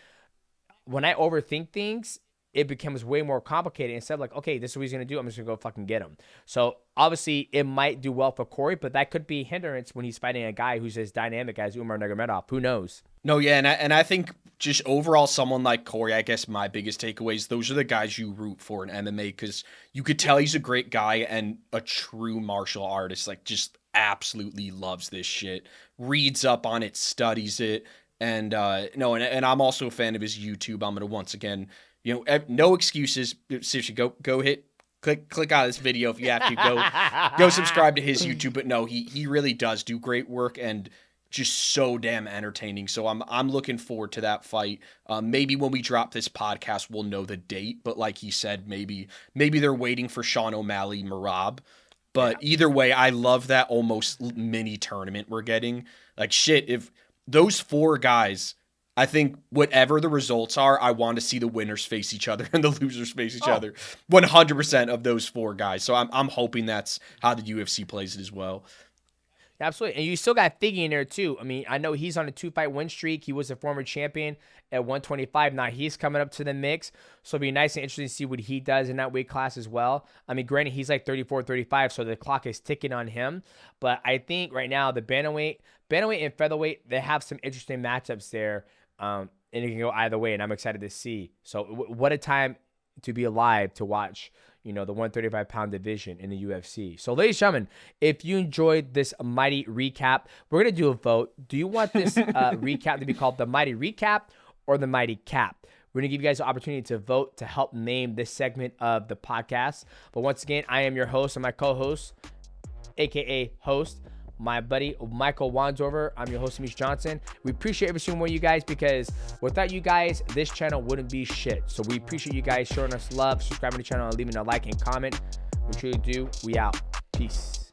when I overthink things, it becomes way more complicated. Instead of like, okay, this is what he's going to do, I'm just going to go fucking get him. So obviously it might do well for Cory, but that could be a hindrance when he's fighting a guy who's as dynamic as Umar Nurmagomedov. Who knows? No, yeah, and I think just overall someone like Cory, I guess my biggest takeaways, those are the guys you root for in MMA because you could tell he's a great guy and a true martial artist, like just absolutely loves this shit, reads up on it, studies it, and and I'm also a fan of his YouTube. I'm going to once again, no excuses. Seriously, go hit click out of this video if you have to. Go subscribe to his YouTube. But no, he really does do great work and just so damn entertaining. So I'm looking forward to that fight. Maybe when we drop this podcast, we'll know the date. But like he said, maybe they're waiting for Sean O'Malley, Merab. But either way, I love that almost mini tournament we're getting. Like shit, if those 4 guys, I think whatever the results are, I want to see the winners face each other and the losers face each other. 100% of those 4 guys. So I'm hoping that's how the UFC plays it as well. Absolutely. And you still got Figgy in there too. I mean, I know he's on a 2-fight win streak. He was a former champion at 125. Now he's coming up to the mix. So it'll be nice and interesting to see what he does in that weight class as well. I mean, granted, he's like 34, 35, so the clock is ticking on him. But I think right now the bantamweight and featherweight, they have some interesting matchups there. And it can go either way, and I'm excited to see. So what a time to be alive to watch, the 135-pound division in the UFC. So ladies and gentlemen, if you enjoyed this Mighty Recap, we're going to do a vote. Do you want this recap to be called the Mighty Recap or the Mighty Cap? We're going to give you guys the opportunity to vote to help name this segment of the podcast. But once again, I am your host and my co-host, a.k.a. host, my buddy Michael Wandover. I'm your host, Demetrious Johnson. We appreciate every single one of you guys because without you guys, this channel wouldn't be shit. So we appreciate you guys showing us love, subscribing to the channel, and leaving a like and comment. We truly do. We out. Peace.